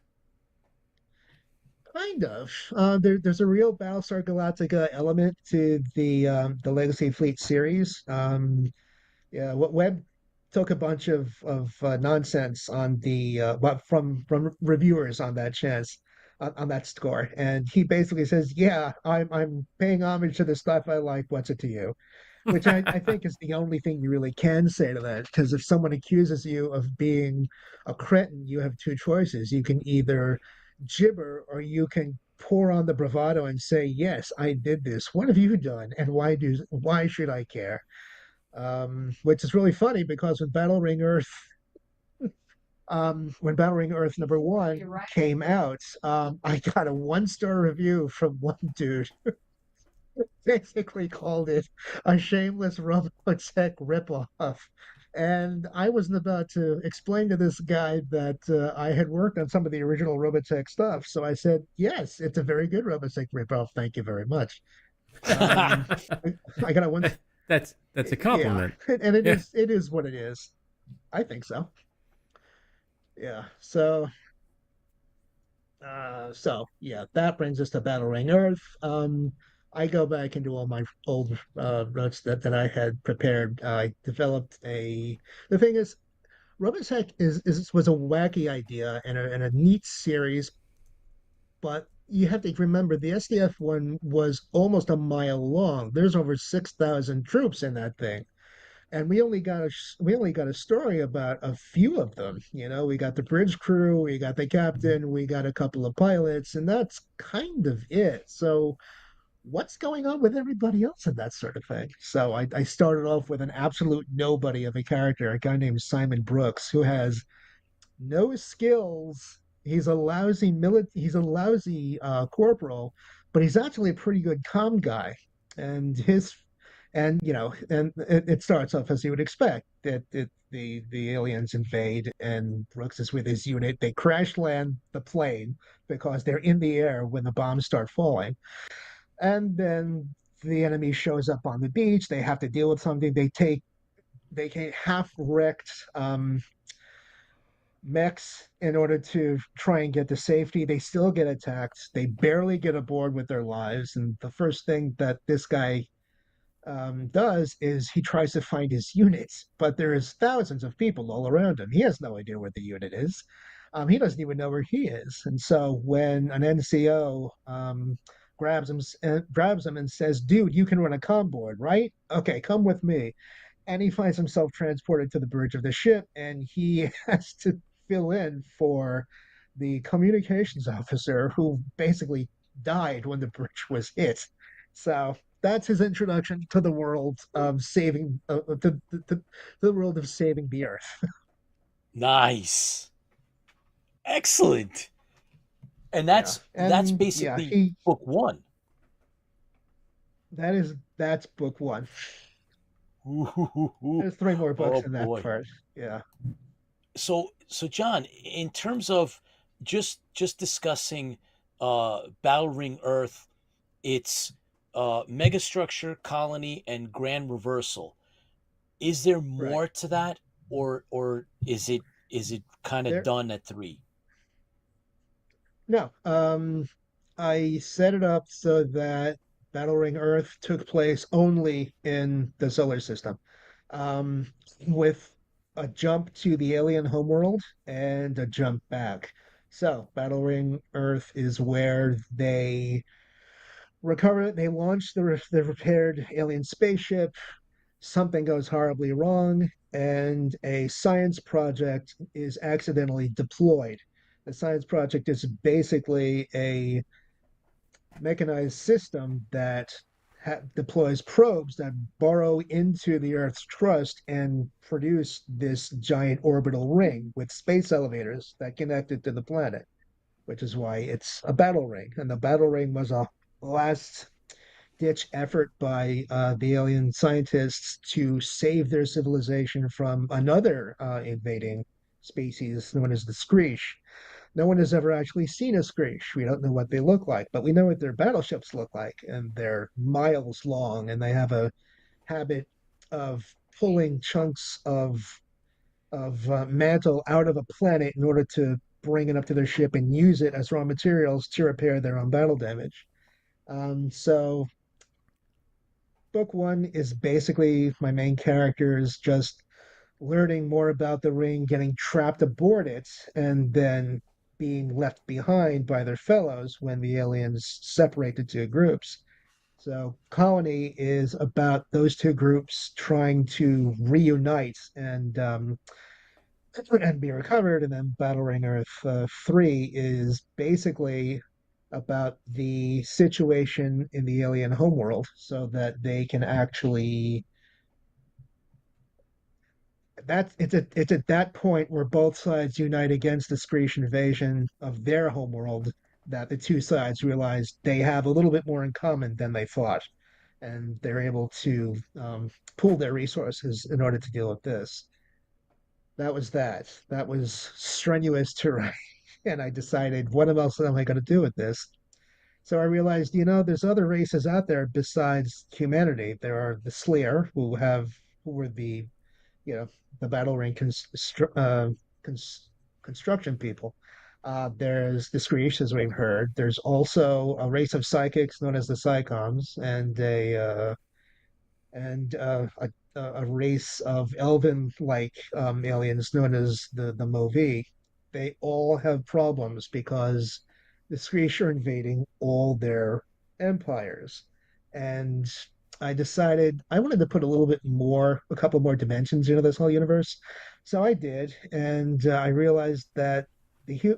Kind of. There's a real Battlestar Galactica element to the Legacy Fleet series. Yeah, what Webb took a bunch of nonsense on the from reviewers on that chance on that score, and he basically says, "Yeah, I'm paying homage to the stuff I like. What's it to you?" Which I think is the only thing you really can say to that. Because if someone accuses you of being a cretin, you have two choices. You can either gibber or you can pour on the bravado and say, "Yes, I did this. What have you done? And why should I care?" Which is really funny because when Battle Ring Earth #1 came out, I got a 1-star review from one dude basically called it a shameless Robotech ripoff. And I wasn't about to explain to this guy that I had worked on some of the original Robotech stuff. So I said, yes, it's a very good Robotech ripoff. Thank you very much. Um, I got a one. That's a Yeah, compliment. and Yeah. it is what it is. I think so. Yeah. So yeah, that brings us to Battle Ring Earth. I go back into all my old notes that I had prepared. I developed a. The thing is, Robotech is was a wacky idea and a neat series, but you have to remember the SDF one was almost a mile long. There's over 6,000 troops in that thing, and we only got a story about a few of them. You know, we got the bridge crew, we got the captain, we got a couple of pilots, and that's kind of it. So what's going on with everybody else in that sort of thing? So I started off with an absolute nobody of a character, a guy named Simon Brooks, who has no skills. He's a lousy corporal, but he's actually a pretty good comm guy. And his and you know, and it starts off as you would expect that the aliens invade and Brooks is with his unit. They crash land the plane because they're in the air when the bombs start falling. And then the enemy shows up on the beach. They have to deal with something. They take half wrecked mechs in order to try and get to safety. They still get attacked. They barely get aboard with their lives. And the first thing that this guy does is he tries to find his units, but there's thousands of people all around him. He has no idea where the unit is. He doesn't even know where he is. And so when an NCO grabs him and says, "Dude, you can run a comm board, right? Okay, come with me." And he finds himself transported to the bridge of the ship, and he has to fill in for the communications officer who basically died when the bridge was hit. So that's his introduction to the world of saving the world of saving the earth. Nice. Excellent. And Yeah, that's and yeah, basically he book one. that's book one. Ooh, There's three more oh books in that boy. part. Yeah, So John, in terms of just discussing Battle Ring Earth, it's megastructure, colony, and grand reversal. Is there right. more to that, or is it kind of There, done at three? no. I set it up so that Battle Ring Earth took place only in the solar system, um, with a jump to the alien homeworld and a jump back. So, Battle Ring Earth is where they launch the repaired alien spaceship. Something goes horribly wrong, and a science project is accidentally deployed. The science project is basically a mechanized system that deploys probes that burrow into the Earth's crust and produce this giant orbital ring with space elevators that connect it to the planet, which is why it's a battle ring. And the battle ring was a last ditch effort by the alien scientists to save their civilization from another invading species known as the Screech. No one has ever actually seen a Screech. We don't know what they look like, but we know what their battleships look like, and they're miles long, and they have a habit of pulling chunks of mantle out of a planet in order to bring it up to their ship and use it as raw materials to repair their own battle damage. So book one is basically my main characters just learning more about the ring, getting trapped aboard it, and then being left behind by their fellows when the aliens separate the two groups. So, Colony is about those two groups trying to reunite and be recovered, and then Battle Ring Earth 3 is basically about the situation in the alien homeworld so that they can actually it's at that point where both sides unite against the Screech invasion of their homeworld that the two sides realize they have a little bit more in common than they thought, and they're able to pool their resources in order to deal with this. that was that. That was strenuous to write. And I decided, what else am I going to do with this? So I realized, there's other races out there besides humanity. There are the Sleer, who were you know, the battle ring cons- construction people. There's the Screech, as we've heard. There's also a race of psychics known as the Psychons, and a race of elven-like aliens known as the Movi. They all have problems because the Screech are invading all their empires. And I decided I wanted to put a couple more dimensions into this whole universe. So I did, and I realized that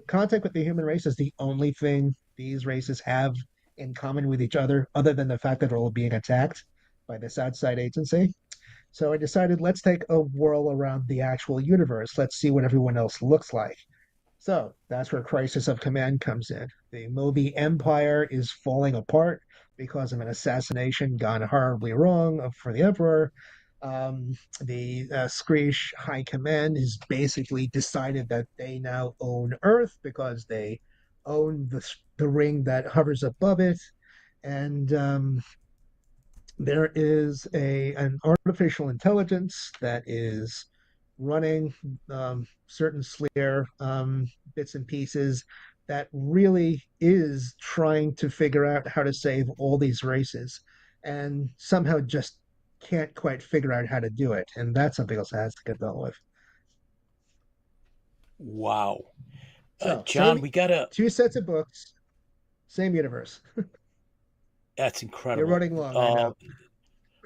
contact with the human race is the only thing these races have in common with each other than the fact that they're all being attacked by this outside agency. So I decided let's take a whirl around the actual universe. Let's see what everyone else looks like. So that's where Crisis of Command comes in. The Moby Empire is falling apart because of an assassination gone horribly wrong for the Emperor. The Screech High Command has basically decided that they now own Earth because they own the ring that hovers above it. And there is an artificial intelligence that is running certain Slayer bits and pieces that really is trying to figure out how to save all these races and somehow just can't quite figure out how to do it. And that's something else that has to get dealt with. Wow. So, John, we gotta. two sets of books, same universe. That's You're incredible. running long, I know.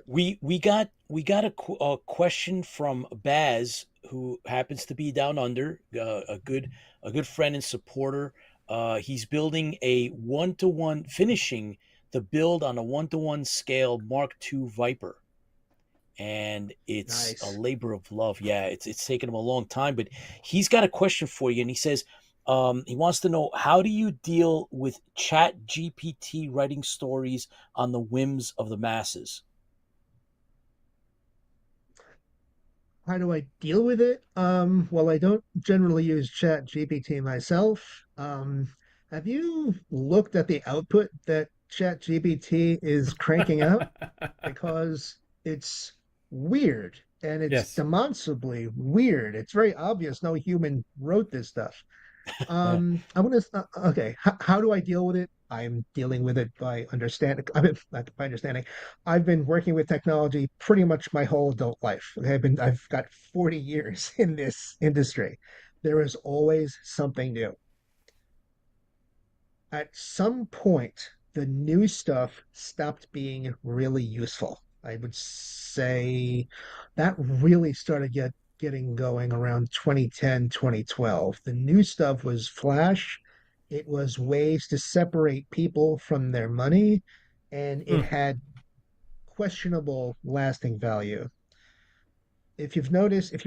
We got a question from Baz, who happens to be down under, a good friend and supporter. He's building a one-to-one, finishing the build on a one-to-one scale Mark II Viper, and it's a Nice. labor of love. Yeah, it's taken him a long time, but he's got a question for you, and he says he wants to know, how do you deal with Chat GPT writing stories on the whims of the masses? How do I deal with it? Well, I don't generally use Chat GPT myself. Have you looked at the output that Chat GPT is cranking out? Because it's weird and it's Yes. demonstrably weird. It's very obvious no human wrote this stuff. I want to. Okay, how do I deal with it? I'm dealing with it by understanding. I mean, not by understanding. I've been working with technology pretty much my whole adult life. I've got 40 years in this industry. There is always something new. At some point, the new stuff stopped being really useful. I would say that really started getting going around 2010, 2012. The new stuff was Flash. It was ways to separate people from their money, and it Mm. had questionable lasting value. If you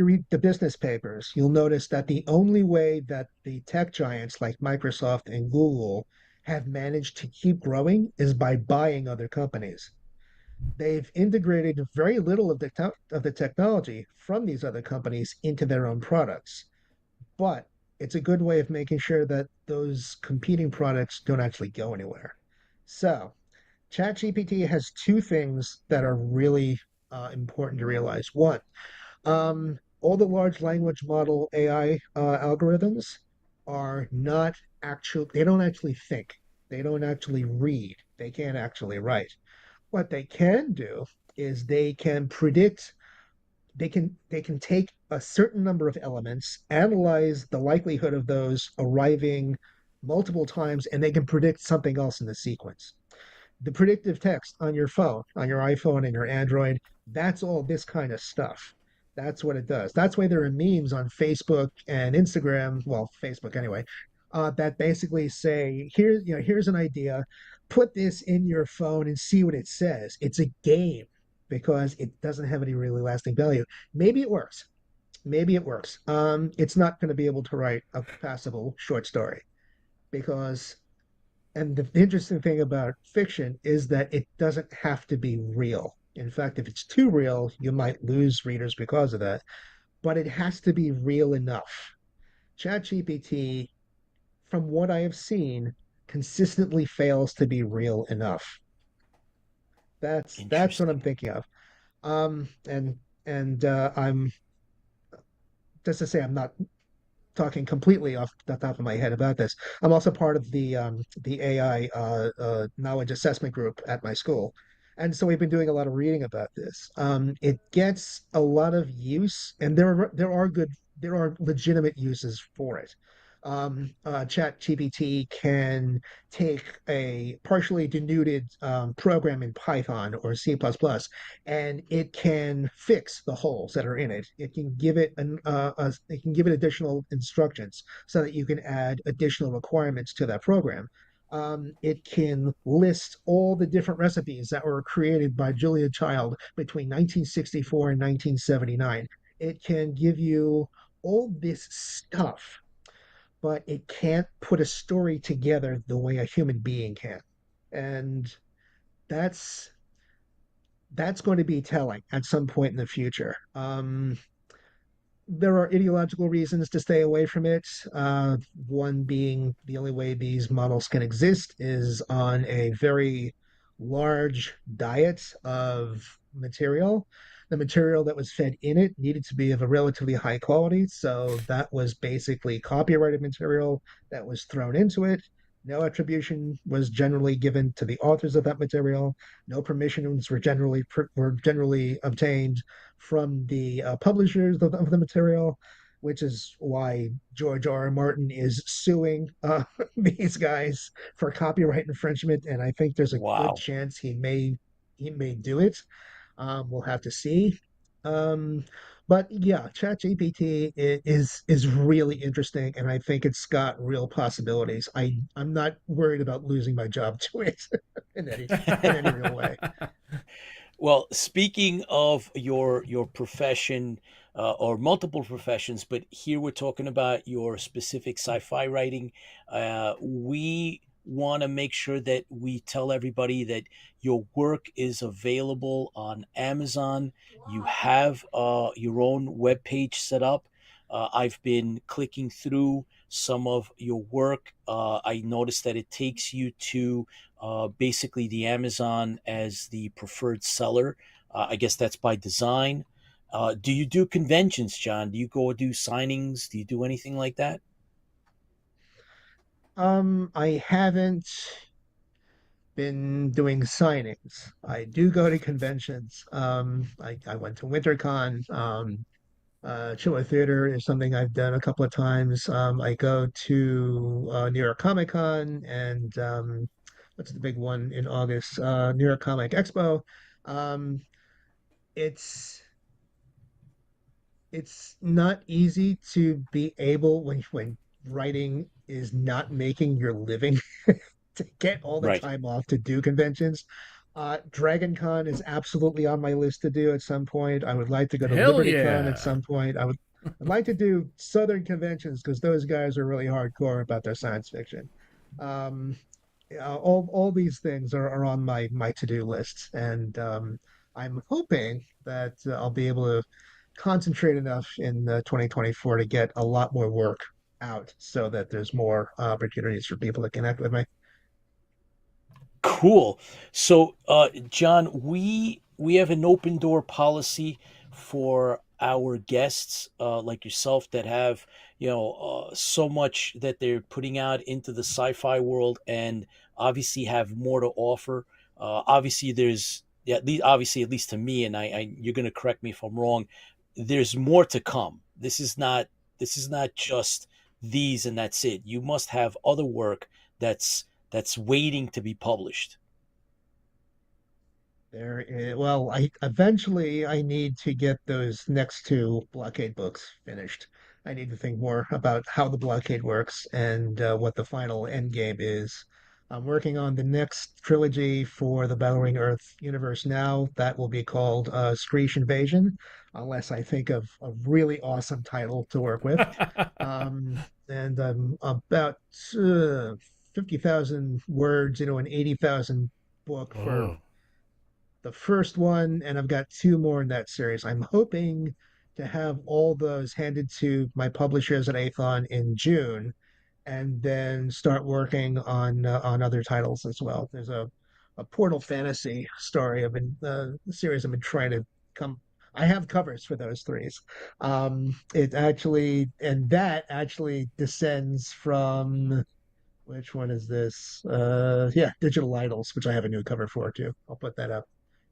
read the business papers, you'll notice that the only way that the tech giants like Microsoft and Google have managed to keep growing is by buying other companies. They've integrated very little of the technology from these other companies into their own products, but it's a good way of making sure that those competing products don't actually go anywhere. So, ChatGPT has two things that are really important to realize. One, all the large language model AI algorithms are not they don't actually think, they don't actually read, they can't actually write. What they can do is they can take a certain number of elements, analyze the likelihood of those arriving multiple times, and they can predict something else in the sequence. The predictive text on your phone, on your iPhone and your Android, that's all this kind of stuff. That's what it does. That's why there are memes on Facebook and Instagram, well, Facebook anyway, that basically say, here's an idea, put this in your phone and see what it says. It's a game because it doesn't have any really lasting value. Maybe it works. Maybe it works. It's not going to be able to write a passable short story because and the interesting thing about fiction is that it doesn't have to be real. In fact, if it's too real, you might lose readers because of that. but it has to be real enough. ChatGPT, from what I have seen, consistently fails to be real enough. That's what I'm Interesting. thinking of. And I'm just to say I'm not talking completely off the top of my head about this. I'm also part of the AI knowledge assessment group at my school, and so we've been doing a lot of reading about this. It gets a lot of use, and there are legitimate uses for it. ChatGPT can take a partially denuded program in Python or C++, and it can fix the holes that are in it. It can give it it can give it additional instructions so that you can add additional requirements to that program. It can list all the different recipes that were created by Julia Child between 1964 and 1979. It can give you all this stuff, but it can't put a story together the way a human being can. And that's that's going to be telling at some point in the future. There are ideological reasons to stay away from it. One being the only way these models can exist is on a very large diet of material. The material that was fed in it needed to be of a relatively high quality. So that was basically copyrighted material that was thrown into it. No attribution was generally given to the authors of that material. No permissions were generally obtained from the publishers of the material, which is why George R. R. Martin is suing these guys for copyright infringement, and I think there's a good Wow. chance he may do it. We'll have to see. Um, but yeah, ChatGPT is really interesting, and I think it's got real possibilities. I'm not worried about losing my job to it in any real way. Well, speaking of your profession, or multiple professions, but here we're talking about your specific sci-fi writing. We want to make sure that we tell everybody that your work is available on Amazon. You have your own web page set up. I've been clicking through some of your work. I noticed that it takes you to basically the Amazon as the preferred seller. I guess that's by design. Do you do conventions, John? Do you go do signings? Do you do anything like that? I haven't been doing signings. I do go to conventions. I went to WinterCon. Chiller Theater is something I've done a couple of times. I go to New York Comic Con and what's the big one in August? New York Comic Expo. Um, it's it's not easy to be able when writing is not making your living to get all the Right. time off to do conventions. Dragon Con is absolutely on my list to do at some point. I would like to go to Hell Liberty Con at yeah. some point. I'd like to do Southern conventions because those guys are really hardcore about their science fiction. Um, yeah, all these things are on my to-do list, and I'm hoping that I'll be able to concentrate enough in 2024 to get a lot more work out so that there's more opportunities for people to connect with me. Cool. So, John, we have an open door policy for our guests, like yourself, that have so much that they're putting out into the sci-fi world, and obviously have more to offer. Obviously, there's yeah, obviously at least to me, and you're going to correct me if I'm wrong. There's more to come. This is not just these and that's it. You must have other work that's waiting to be published. Well, I eventually I need to get those next two blockade books finished. I need to think more about how the blockade works and what the final end game is. I'm working on the next trilogy for the Battling Earth universe now. That will be called Screech Invasion, unless I think of a really awesome title to work with. And I'm about 50,000 words into an 80,000 book for Oh. the first one, and I've got two more in that series. I'm hoping to have all those handed to my publishers at Athon in June, and then start working on other titles as well. There's a Portal Fantasy story I've been series I've been trying to come. I have covers for those threes. It actually and that actually descends from which one is this? Yeah, Digital Idols, which I have a new cover for too. I'll put that up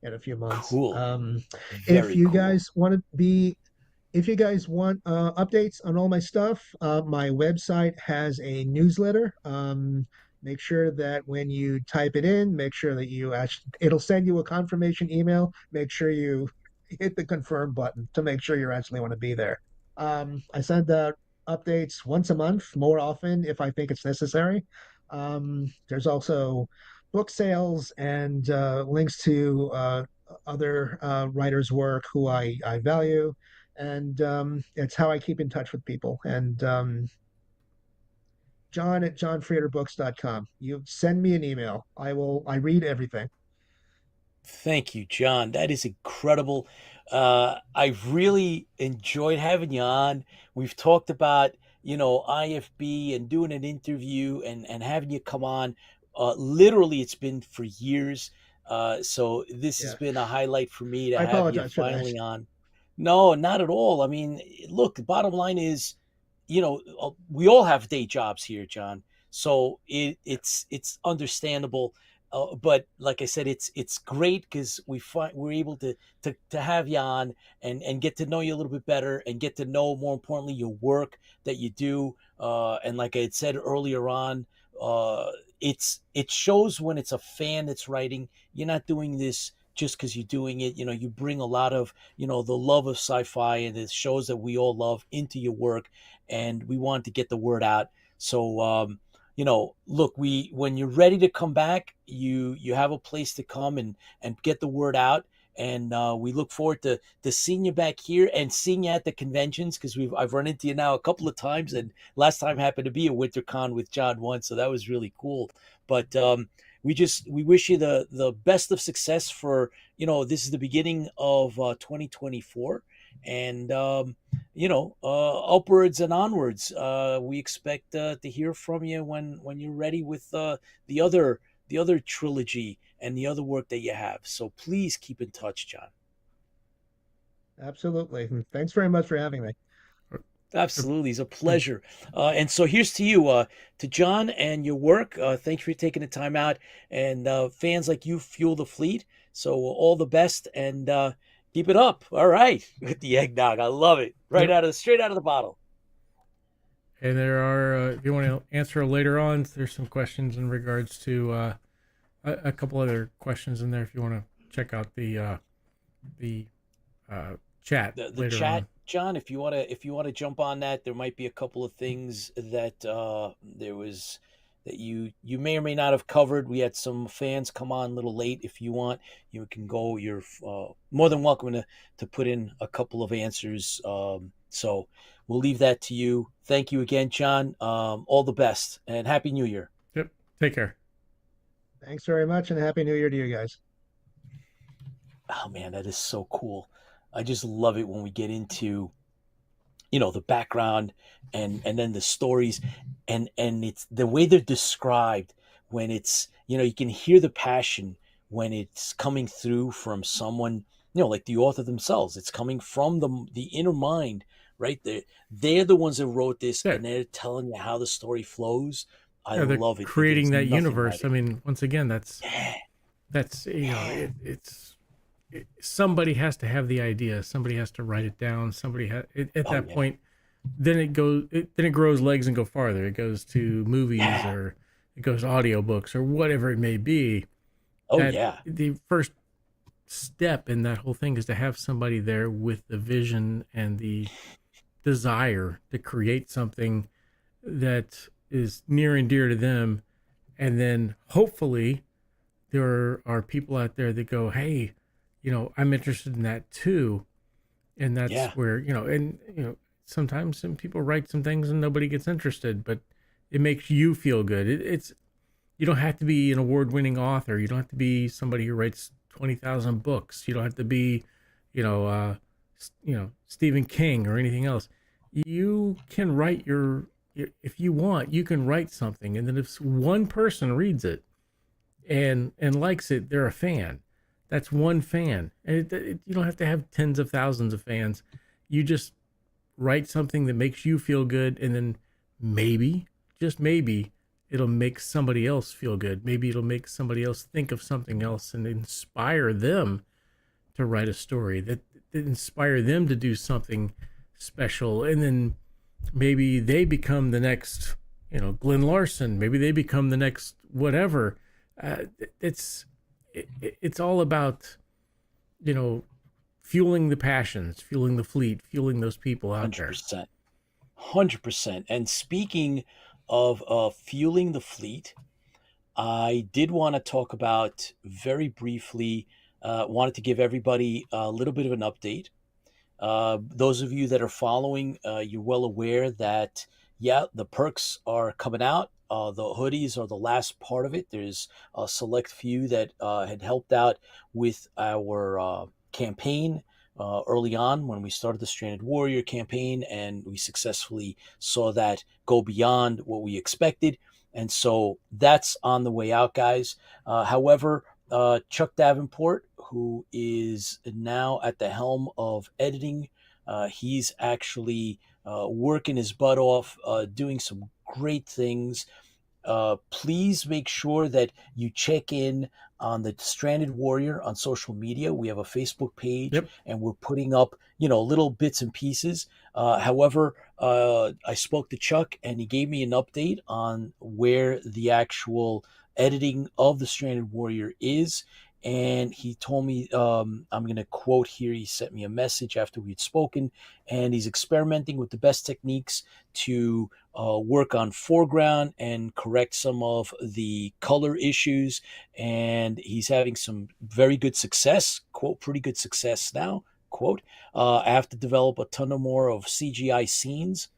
in a few months. Cool. If Very you cool. guys want to be if you guys want updates on all my stuff, my website has a newsletter. Make sure that when you type it in, make sure that you actually, it'll send you a confirmation email. Make sure you hit the confirm button to make sure you actually want to be there. I send out updates once a month, more often if I think it's necessary. There's also book sales and links to other writers' work who I value, and it's how I keep in touch with people. And John at johnfraterbooks.com. You send me an email. I read everything. Thank you, John. That is incredible. I've really enjoyed having you on. We've talked about, IFB and doing an interview and having you come on. Literally, it's been for years. So this has Yeah. been a highlight for me to I have you apologize for that. finally on. No, not at all. I mean, look, the bottom line is, we all have day jobs here, John. So it's understandable, but like I said, it's great because we're able to have you on and get to know you a little bit better and get to know, more importantly, your work that you do. And like I had said earlier on, it shows when it's a fan that's writing. You're not doing this just because you're doing it. You bring a lot of the love of sci-fi and the shows that we all love into your work, and we want to get the word out. So look, when you're ready to come back, you have a place to come and get the word out. And we look forward to seeing you back here and seeing you at the conventions, because I've run into you now a couple of times, and last time happened to be a WinterCon with John once, so that was really cool. But we wish you the best of success for this is the beginning of 2024, and upwards and onwards. We expect to hear from you when you're ready with the other trilogy and the other work that you have. So please keep in touch, John. Absolutely. Thanks very much for having me. Absolutely, it's a pleasure. And so here's to you, to John and your work. Thanks for taking the time out, and fans like you fuel the fleet. So all the best, and keep it up. All right, with the eggnog, I love it. Straight out of the bottle. And there are, if you want to answer later on, there's some questions in regards to a couple other questions in there. If you want to check out the chat, The later chat, on. John. If you want to jump on that, there might be a couple of things that that you may or may not have covered. We had some fans come on a little late. If you want, you can go. You're more than welcome to put in a couple of answers. So we'll leave that to you. Thank you again, John. All the best and Happy New Year. Yep. Take care. Thanks very much, and Happy New Year to you guys. Oh man, that is so cool. I just love it when we get into the background and then the stories, and it's the way they're described, when it's you can hear the passion when it's coming through from someone, like the author themselves. It's coming from the inner mind, right? They're the ones that wrote this, Yeah. and they're telling you how the story flows. I They're love it. creating There's that nothing universe. like I it. mean, once again, that's somebody has to have the idea. Somebody has to write it down. Somebody at Oh, that yeah. point, then it grows legs and go farther. It goes to movies, Yeah. or it goes to audiobooks, or whatever it may be. Oh That yeah. the first step in that whole thing is to have somebody there with the vision and the desire to create something that is near and dear to them. And then hopefully there are people out there that go, hey, I'm interested in that too. And that's Yeah. where, sometimes some people write some things and nobody gets interested, but it makes you feel good. You don't have to be an award-winning author. You don't have to be somebody who writes 20,000 books. You don't have to be, Stephen King or anything else. You can write if you want, you can write something, and then if one person reads it and likes it, they're a fan. That's one fan, and you don't have to have tens of thousands of fans. You just write something that makes you feel good, and then maybe, just maybe, it'll make somebody else feel good. Maybe it'll make somebody else think of something else and inspire them to write a story that inspire them to do something special. And then maybe they become the next, Glenn Larson. Maybe they become the next whatever. It's all about, fueling the passions, fueling the fleet, fueling those people out 100%. there. 100%. And speaking of fueling the fleet, I did want to talk about very briefly, wanted to give everybody a little bit of an update. Those of you that are following, you're well aware that, the perks are coming out. The hoodies are the last part of it. There's a select few that had helped out with our campaign early on when we started the Stranded Warrior campaign, and we successfully saw that go beyond what we expected. And so that's on the way out, guys. However, Chuck Davenport, who is now at the helm of editing, he's actually working his butt off, doing some great things. Please make sure that you check in on the Stranded Warrior on social media. We have a Facebook page, Yep. and we're putting up, little bits and pieces. However, I spoke to Chuck, and he gave me an update on where the actual editing of the Stranded Warrior is. And he told me, I'm going to quote here, he sent me a message after we'd spoken, and he's experimenting with the best techniques to work on foreground and correct some of the color issues. And he's having some very good success, quote, pretty good success now, quote. I have to develop a ton more of CGI scenes,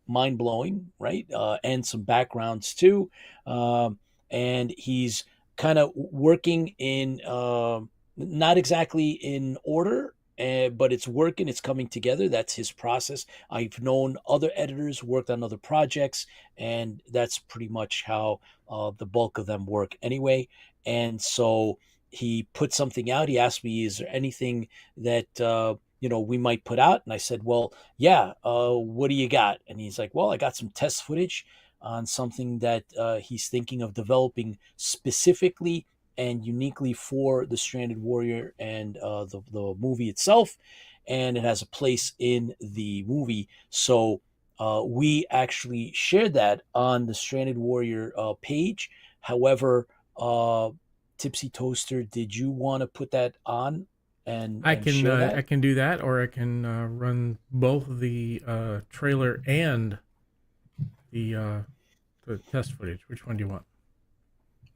mind-blowing, right? And some backgrounds too. And he's kind of working in not exactly in order, but it's working, it's coming together. That's his process. I've known other editors, worked on other projects, and that's pretty much how the bulk of them work anyway. And so he put something out. He asked me, is there anything that we might put out? And I said, well, yeah, what do you got? And he's like, well, I got some test footage on something that he's thinking of developing specifically and uniquely for the Stranded Warrior and the movie itself. And it has a place in the movie. So we actually shared that on the Stranded Warrior page. However, Tipsy Toaster, did you want to put that on? And share that? I can do that, or I can run both the trailer and the test footage. Which one do you want?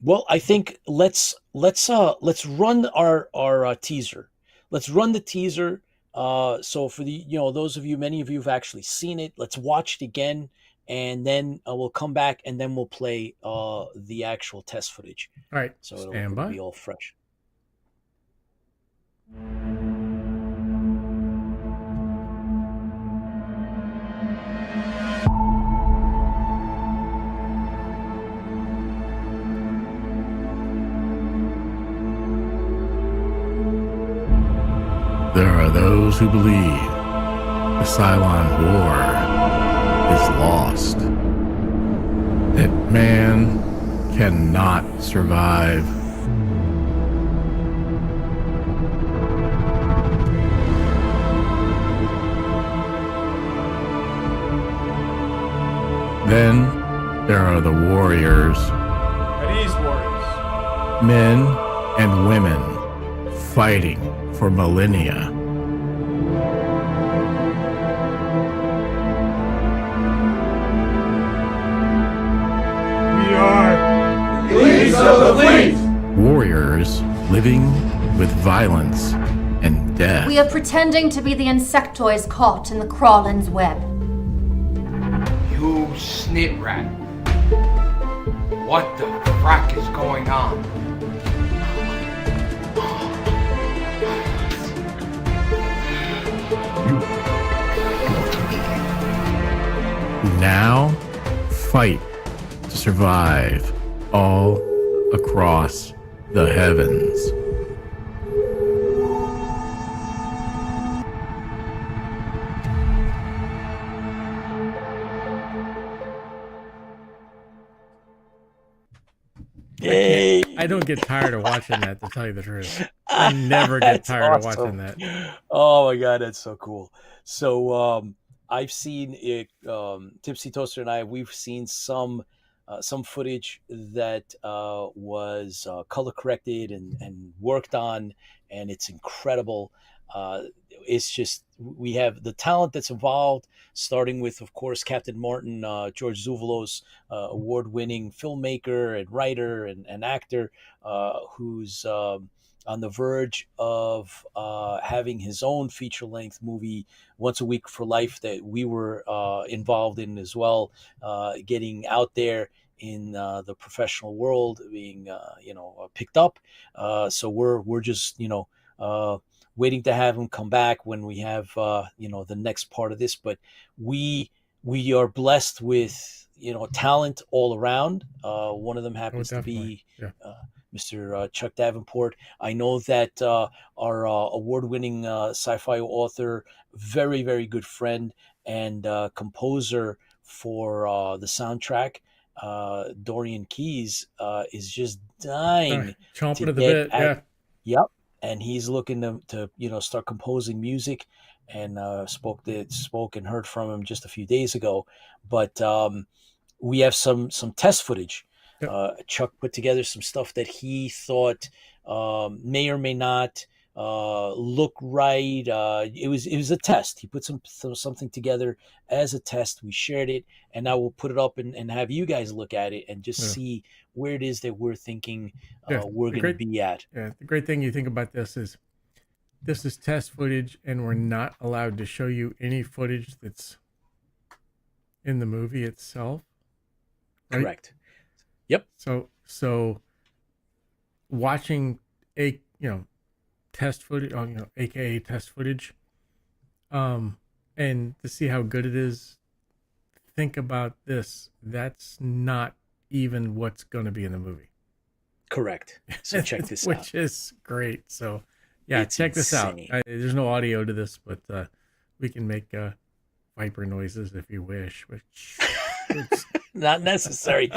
Well, I think let's run our teaser. Let's run the teaser. So for the those of you, many of you have actually seen it. Let's watch it again, and then we'll come back, and then we'll play the actual test footage. All right. So Stand it'll by. be all fresh. There are those who believe the Cylon War is lost. That man cannot survive. Then there are the warriors. At ease, warriors. Men and women fighting for millennia. We are Leads of the Fleet! Warriors living with violence and death. We are pretending to be the insectoids caught in the crawlin's web. You snit rat. What the frack is going on? Now, fight to survive all across the heavens. Yay! I don't get tired of watching that, to tell you the truth. I never get That's tired of awesome. watching that. Oh my god, that's so cool. So I've seen it. Tipsy Toaster and I, we've seen some footage that was color corrected and worked on, and it's incredible. It's just we have the talent that's involved, starting with, of course, Captain Martin, George Zuvalos, award-winning filmmaker and writer and actor, who's on the verge of having his own feature-length movie, Once a Week for Life, that we were involved in as well, getting out there in the professional world, being picked up. So we're just waiting to have him come back when we have the next part of this. But we are blessed with talent all around. One of them happens to definitely. be Yeah. Mr. Chuck Davenport. I know that our award-winning sci-fi author, very, very good friend and composer for the soundtrack, Dorian Keys, is just dying to Chomping at the get bit. at. Yeah. Yep, and he's looking to start composing music, and spoke and heard from him just a few days ago. But we have some test footage. Yep. Chuck put together some stuff that he thought may or may not look right. It was a test. He put something together as a test. We shared it, and now we'll put it up and have you guys look at it and just see where it is that we're thinking we're going to be at. Yeah, the great thing you think about this is test footage, and we're not allowed to show you any footage that's in the movie itself. Right? Correct. Yep. So watching test footage, AKA test footage, and to see how good it is. Think about this. That's not even what's going to be in the movie. Correct. So check this out. Which is great. So yeah, It's check this out. insane. There's no audio to this, but we can make viper noises if you wish. Which Not necessary.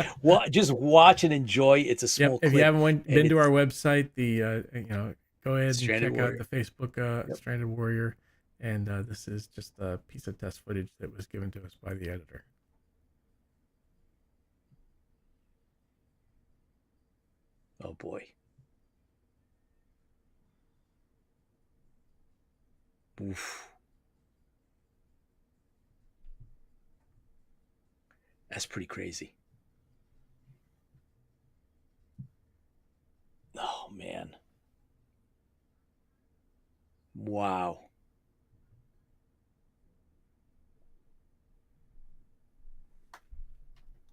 Just watch and enjoy. It's a small clip. If you haven't been to our website, go ahead and Stranded check Warrior. out the Facebook Stranded Warrior. And this is just a piece of test footage that was given to us by the editor. Oh boy. Oof. That's pretty crazy. Oh man. Wow.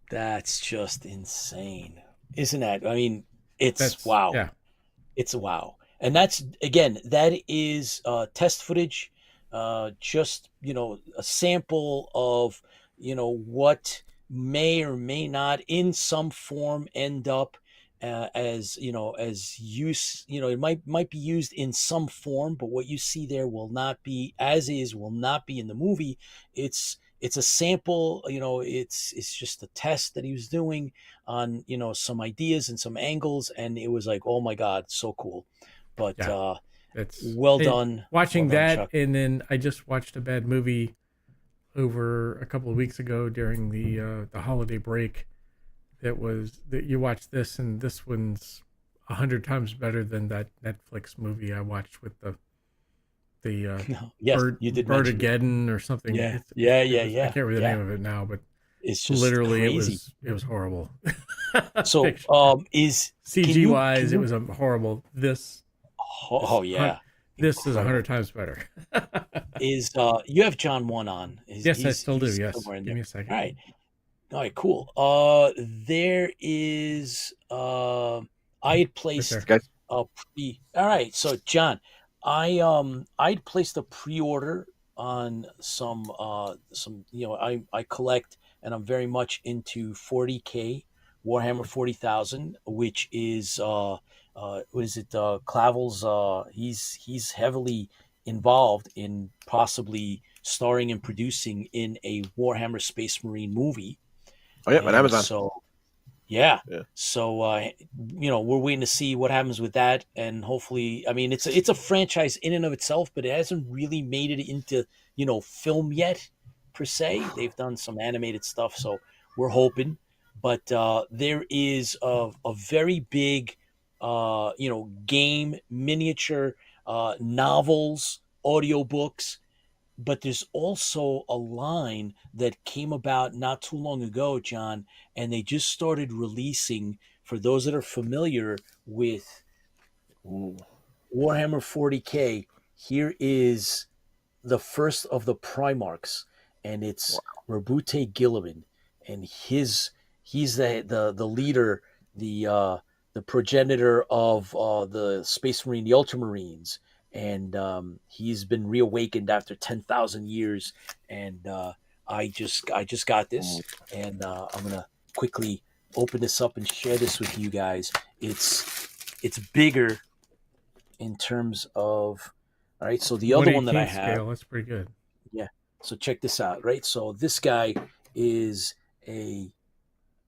That's just insane. Isn't that? I mean, it's wow. Yeah. It's wow. And that's, again, that is test footage, just, a sample of, what may or may not in some form end up as use. It might be used in some form, but what you see there will not be will not be in the movie. It's a sample. It's just a test that he was doing on some ideas and some angles, and it was like, oh my god, so cool. But it's well done. Watching well done, that, Chuck. and then I just watched a bad movie over a couple of weeks ago during the holiday break. That you watch this, and this one's 100 times better than that Netflix movie I watched with the yes, you did mention Birdageddon or something. Yeah. I can't remember the name of it now, but it's just literally crazy. it was horrible. So is CG wise, it was horrible. This yeah, this is 100 times better. Is you have John 1 on? Yes, I still do. Yes, somewhere in give there. me a second. All right, cool. There is I had placed Right a pre. All right, so John, I'd placed a pre-order on some I collect, and I'm very much into 40K Warhammer 40,000, which is what is it, Clavel's he's heavily involved in possibly starring and producing in a Warhammer Space Marine movie. Oh yeah, on And Amazon. so yeah. Yeah. So we're waiting to see what happens with that, and hopefully, I mean, it's a franchise in and of itself, but it hasn't really made it into film yet, per se. They've done some animated stuff, so we're hoping. But there is a very big, game, miniature, novels, audiobooks, but there's also a line that came about not too long ago, John, and they just started releasing, for those that are familiar with Warhammer 40K, here is the first of the Primarchs, and it's Rabute Gilliman, and he's the leader, the progenitor of the Space Marine, the Ultramarines, and he's been reawakened after 10,000 years, and I just got this, and I'm gonna quickly open this up and share this with you guys. It's bigger in terms of, all right, so the other one that I 1/18 have scale. That's pretty good. yeah. So check this out, right? So this guy is a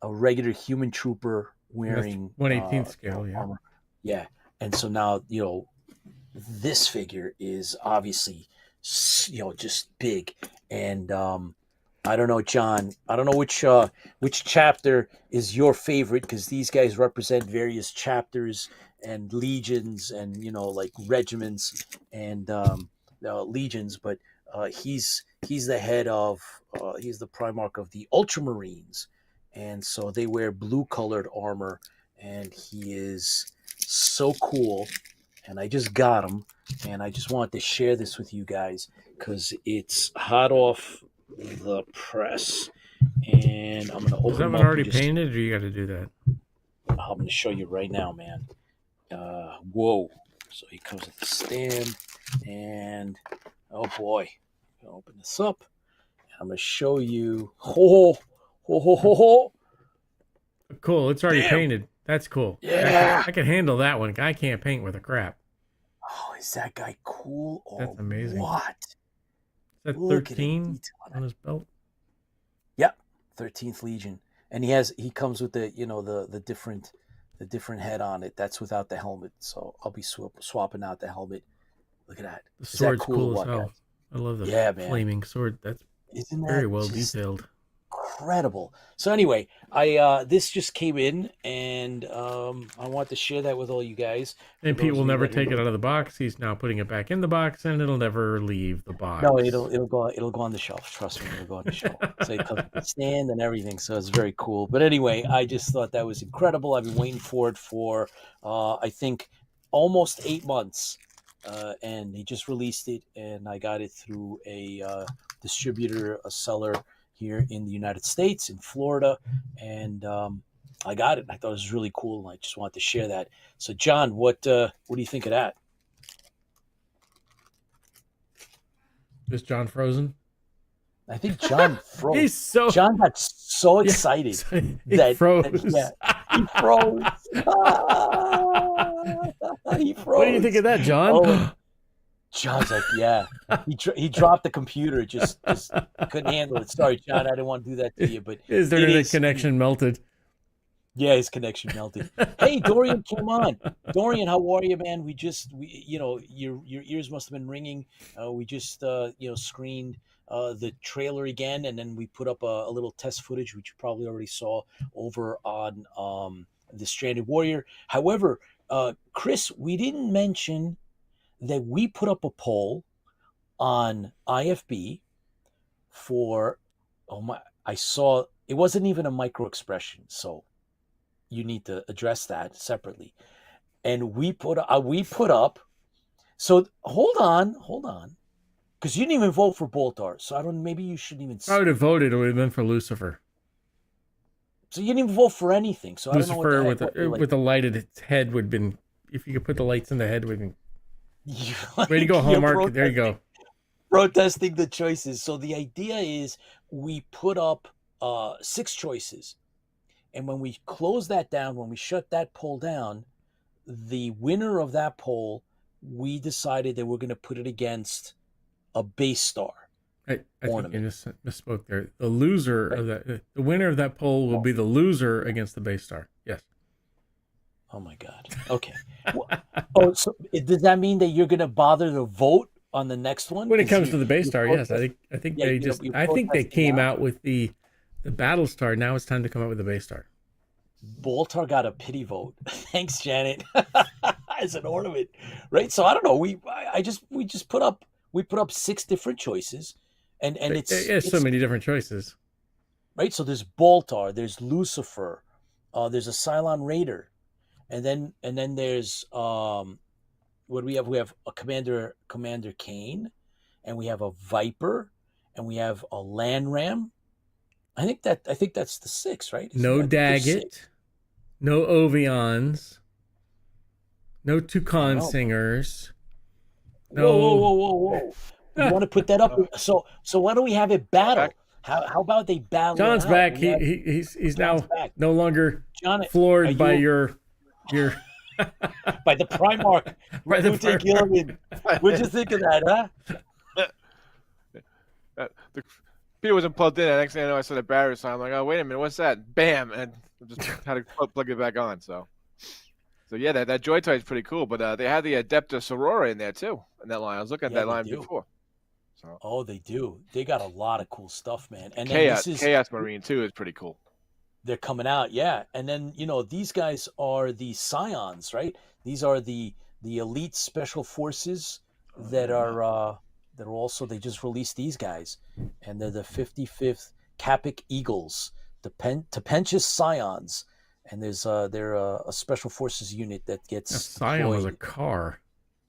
regular human trooper wearing 1/18 scale, yeah. armor. Yeah. And so now, this figure is obviously, just big. And I don't know, John, I don't know which chapter is your favorite, because these guys represent various chapters and legions and, like regiments and legions, but he's the head of he's the Primarch of the Ultramarines, and so they wear blue colored armor, and he is so cool, and I just got him, and I just wanted to share this with you guys because it's hot off the press, and I'm gonna open Is that him one up already and just, painted, or you got to do that? I'm gonna show you right now, man. Whoa. So he comes with the stand, and oh boy, I'm gonna open this up. I'm gonna show you. Ho ho ho ho ho. Cool. It's already Damn. painted. That's cool. Yeah. I can handle that one. I can't paint with a crap. Oh, is that guy cool or That's amazing. what? Is that Look at the 13 detail on on his belt? Yep, 13th Legion, and he comes with the the different head on it. That's without the helmet, so I'll be swapping out the helmet. Look at that. The Is that sword's cool cool or as what, hell. guys? I love the Yeah, man. flaming sword. That's Isn't that very well just detailed. incredible? So anyway, I this just came in, and I want to share that with all you guys. And For Pete those will of you never that take it out of the box. He's now putting it back in the box, and it'll never leave the box. No, it'll go on the shelf. Trust me, it'll go on the shelf. So it comes with the stand and everything. So it's very cool. But anyway, I just thought that was incredible. I've been waiting for it for I think almost 8 months, and they just released it, and I got it through a distributor, a seller here in the United States, in Florida, and I got it. I thought it was really cool, and I just wanted to share that. So, John, what do you think of that? Is John frozen? I think John froze. He's so John got so excited he that froze. he froze. He froze. What do you think of that, John? Oh, John's like, yeah. He dropped the computer. Just couldn't handle it. Sorry, John. I didn't want to do that to you, but His it internet is- connection melted. Yeah, his connection melted. Hey, Dorian, come on. Dorian, how are you, man? We your ears must have been ringing. We just screened the trailer again, and then we put up a little test footage, which you probably already saw over on the Stranded Warrior. However, Chris, we didn't mention that we put up a poll on IFB for I saw it wasn't even a micro expression, so you need to address that separately. And we put up. So hold on, because you didn't even vote for Boltar. So I don't. Maybe you shouldn't even. I would have voted. It would have been for Lucifer. So you didn't even vote for anything. So I don't know Lucifer what the heck, with the light at its head would have been. If you could put the lights in the head, would have been. like, Way to go, you're Hallmark. There you go. protesting the choices. So the idea is we put up 6 choices, and when we close that down, when we shut that poll down, the winner of that poll, we decided that we're going to put it against a base star. I think you Ornament. just misspoke there. The loser of that, the winner of that poll will be the loser against the base star. Yes. Oh my God. Okay. Oh, so does that mean that you're going to bother to vote on the next one? When it 'Cause comes you- to the base you star, yes. protest- I think Yeah, they you know, just you're I think they protesting came now. out with the battle star. Now it's time to come out with the base star. Baltar got a pity vote. Thanks, Janet. As an ornament, right? So I don't know. We put up 6 different choices, and It's so many different choices. right. So there's Baltar, there's Lucifer, there's a Cylon Raider, and then there's what do we have? We have a Commander Kane, and we have a Viper, and we have a Land Ram. I think that's the 6, right? No There's 6. Daggett, no Ovions, no Toucan know. singers. Whoa. You want to put that up? So why don't we have it battle? How about they battle? John's it out? back. We have- He's John's now back. no longer John, floored by you- your by the Primarch. By the Rute Primarch. Gilligan. What'd you think of that, huh? Peter wasn't plugged in. The next thing I know, I saw the battery sign. I'm like, oh, wait a minute, what's that? Bam, and I just had to plug it back on. So yeah, that Joy Toy is pretty cool. But they had the Adeptus Aurora in there too in that line. I was looking at Yeah, that they line do. before. So Oh, they do. They got a lot of cool stuff, man. And then Chaos Marine too is pretty cool. they're coming out, yeah. And then these guys are the Scions, right? These are the elite special forces that are also, they just released these guys, and they're the 55th Capic Eagles, the Tepentious Scions, and they're a special forces unit that gets Scion was a deployed. car.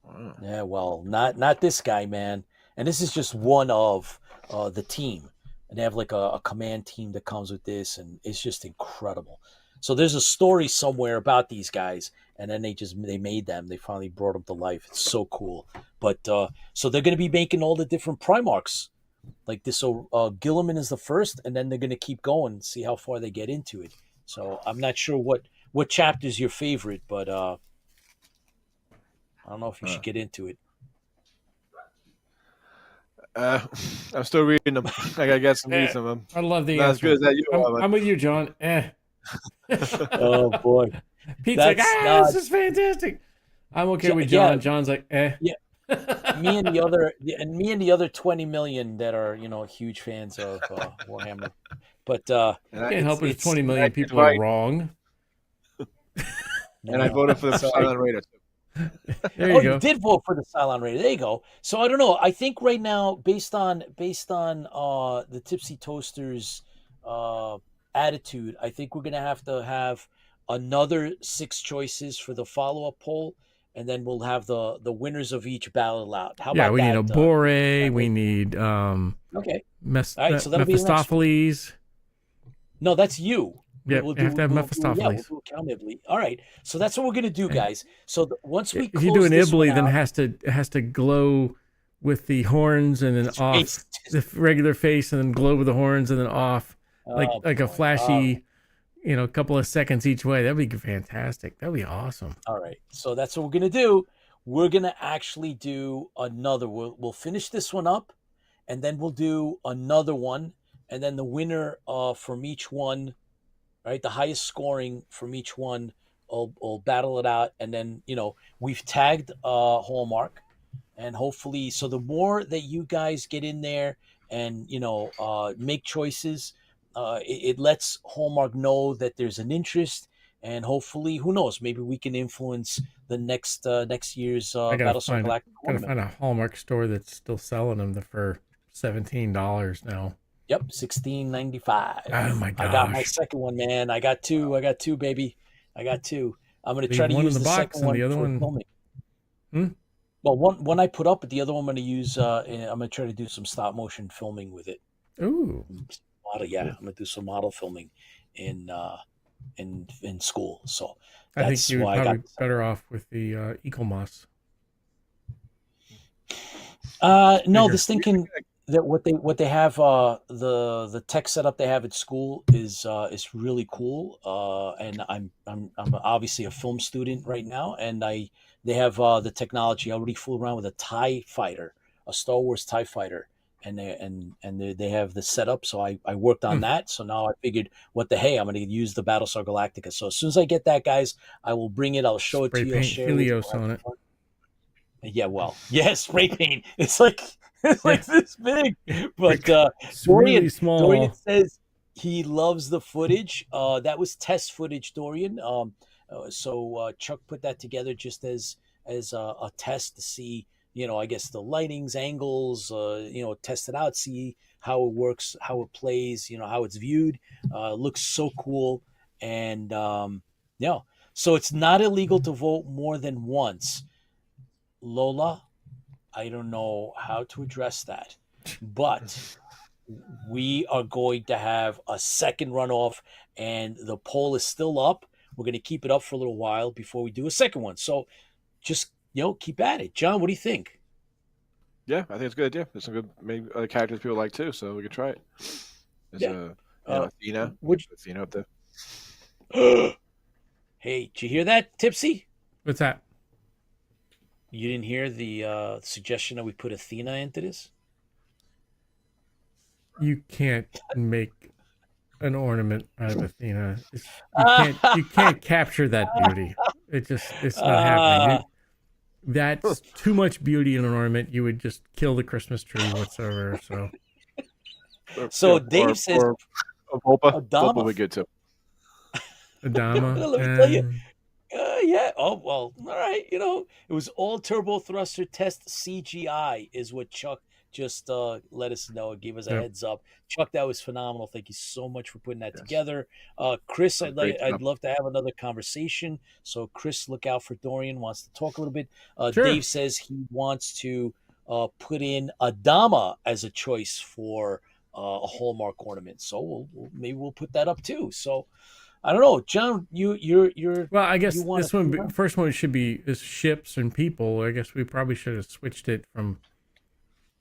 Wow. Yeah, well, not this guy, man. And this is just one of the team. And they have like a command team that comes with this, and it's just incredible. So there's a story somewhere about these guys, and then they made them. They finally brought them to life. It's so cool. But so they're going to be making all the different Primarchs. Like this, so Gilliman is the first, and then they're going to keep going and see how far they get into it. So I'm not sure what chapter is your favorite, but I don't know if you should get into it. I'm still reading them. I gotta get some reads of them. I love the Not as answer. good as that you are, but- I'm with you, John. Oh boy, Pete's That's like, not- this is fantastic. I'm okay with Yeah. John. John's like, me and the other 20 million that are huge fans of Warhammer. But Can't help it if 20 million it's people right. are wrong. And I voted for the Silent Raider. There you go. You did vote for the Cylon Raider. There you go. So I don't know. I think right now, based on the Tipsy Toasters attitude, I think we're gonna have to have another 6 choices for the follow-up poll, and then we'll have the winners of each battle out. How Yeah, about we that? need a Bore. We need Okay. All right, so that'll be the next one. Mephistopheles. No, that's you. Yeah, you have to have Mephistopheles. We'll do accountably. All right. So that's what we're gonna do, guys. So once we If you do an this Ibley, one then out, it has to glow with the horns and then off face. the regular face, and then glow with the horns and then off, like Oh, a boy. flashy, couple of seconds each way. That'd be fantastic. That'd be awesome. All right. So that's what we're gonna do. We're gonna actually do another. We'll finish this one up, and then we'll do another one, and then the winner from each one, right? The highest scoring from each one, will battle it out, and then we've tagged Hallmark, and hopefully, so the more that you guys get in there and make choices, it lets Hallmark know that there's an interest, and hopefully, who knows, maybe we can influence the next year's I gotta Battlestar Galactica gotta tournament. find a Hallmark store that's still selling them for $17 now. Yep, $16.95. Oh my I got my gosh. second one, man. I got two, baby. I got 2. I'm gonna Leave try to one in use the the box second and one the other for one- filming. Hmm? Well, one I put up, but the other one I'm gonna use. I'm gonna try to do some stop motion filming with it. Ooh. I'm gonna do some model filming in school. So I think that's you would why I probably got. better off with the Equalmoss. No, Bigger. this thing can that what they have the tech setup they have at school is really cool. And I'm obviously a film student right now, and they have the technology. I already flew around with a TIE fighter, a Star Wars TIE fighter, and they have the setup. So I worked on that. So now I figured, what the hey, I'm going to use the Battlestar Galactica. So as soon as I get that, guys, I will bring it. I'll show it Spray to you. I'll paint share it with you. Helios on it. Yeah, well, yeah, spray paint. It's like this big. But It's really Dorian small. says he loves the footage. That was test footage, Dorian. So Chuck put that together just as a test to see, I guess the lightings, angles, test it out, see how it works, how it plays, how it's viewed. Looks so cool, and yeah. So it's not illegal to vote more than once. Lola, I don't know how to address that, but we are going to have a second runoff, and the poll is still up. We're going to keep it up for a little while before we do a second one. So just, keep at it. John, what do you think? Yeah, I think it's a good idea. There's some good maybe other characters people like too, so we could try it. There's Athena. Athena up there. Hey, did you hear that, Tipsy? What's that? You didn't hear the suggestion that we put Athena into this? You can't make an ornament out of Athena. You can't capture that beauty. It's not happening. That's too much beauty in an ornament. You would just kill the Christmas tree whatsoever. So Dave says Volpa. Volpa would get too. Adama. Let me tell you. Yeah. Oh, well, all right. It was all turbo thruster test CGI is what Chuck just let us know. Gave us a heads up. Chuck, that was phenomenal. Thank you so much for putting that together. Chris, I'd love to have another conversation. So Chris, look out for Dorian, wants to talk a little bit. Sure. Dave says he wants to put in Adama as a choice for a Hallmark ornament. So maybe we'll put that up too. So I don't know, John. You're. Well, I guess this one, first one should be is ships and people. I guess we probably should have switched it from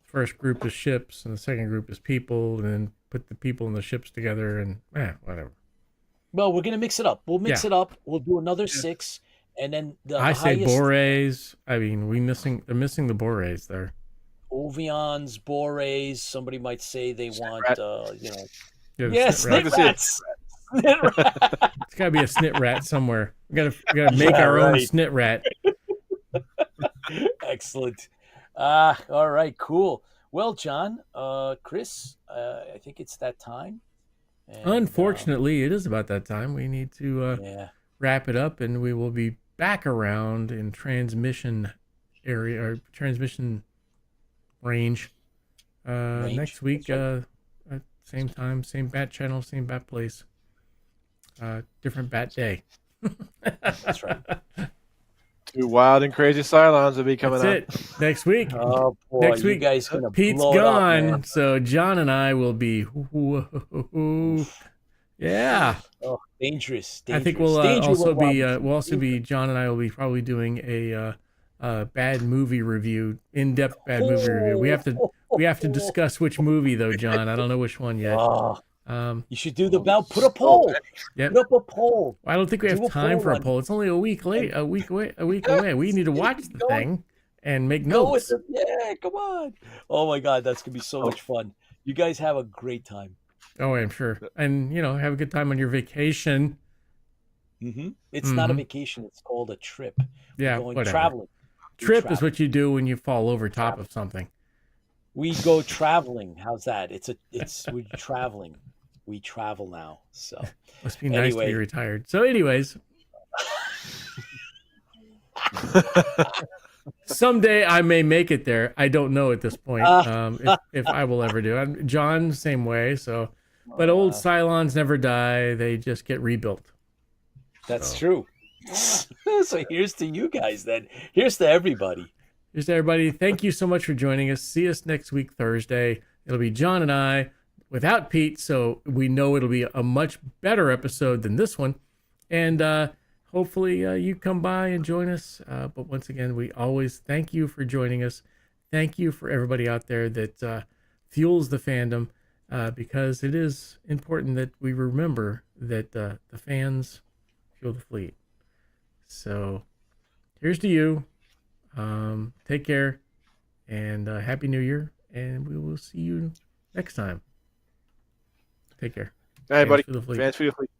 first group is ships and the second group is people, and then put the people and the ships together and whatever. Well, we're gonna mix it up. We'll mix it up. We'll do another 6, and then I say Bores. I mean, they're missing the Bores there. Ovions, Bores. Somebody might say they want, snit rats. It's got to be a snit rat somewhere. We got to make our own snit rat. Excellent. All right, cool. Well, John, Chris, I think it's that time. And, unfortunately, it is about that time. We need to wrap it up, and we will be back around in transmission area or transmission range next week. Same time, same bat channel, same bat place. Different bat day. That's right. 2 wild and crazy Cylons will be coming That's up. it. Next week. Oh boy, next week, you guys gonna Pete's blow gone, it up, so John and I will be. Yeah. Oh, dangerous. I think we'll also be. John and I will be probably doing a bad movie review, in-depth bad movie review. We have to discuss which movie though, John. I don't know which one yet. You should do the bell. Put a poll. Yep. Put up a poll. I don't think we have time for a poll. It's only a week away. We need to watch the thing and make notes. Yeah, come on. Oh my God, that's gonna be so much fun. You guys have a great time. Oh, I'm sure. And have a good time on your vacation. Mm-hmm. It's not a vacation. It's called a trip. Yeah, We're going whatever. traveling. Trip is what you do when you fall over top of something. We go traveling. How's that? We're traveling. We travel now. So must be nice to be retired. So, anyways, someday I may make it there. I don't know at this point if I will ever do. John, same way. So, but old Cylons never die; they just get rebuilt. That's true. So here's to you guys. Then here's to everybody. Here's to everybody. Thank you so much for joining us. See us next week, Thursday. It'll be John and I without Pete, so we know it'll be a much better episode than this one. And hopefully you come by and join us. But once again, we always thank you for joining us. thank you for everybody out there that fuels the fandom, because it is important that we remember that the fans fuel the fleet. So here's to you. Take care, and Happy New Year, and we will see you next time. Take care. Hey, buddy. For the fleet. Fans for the fleet.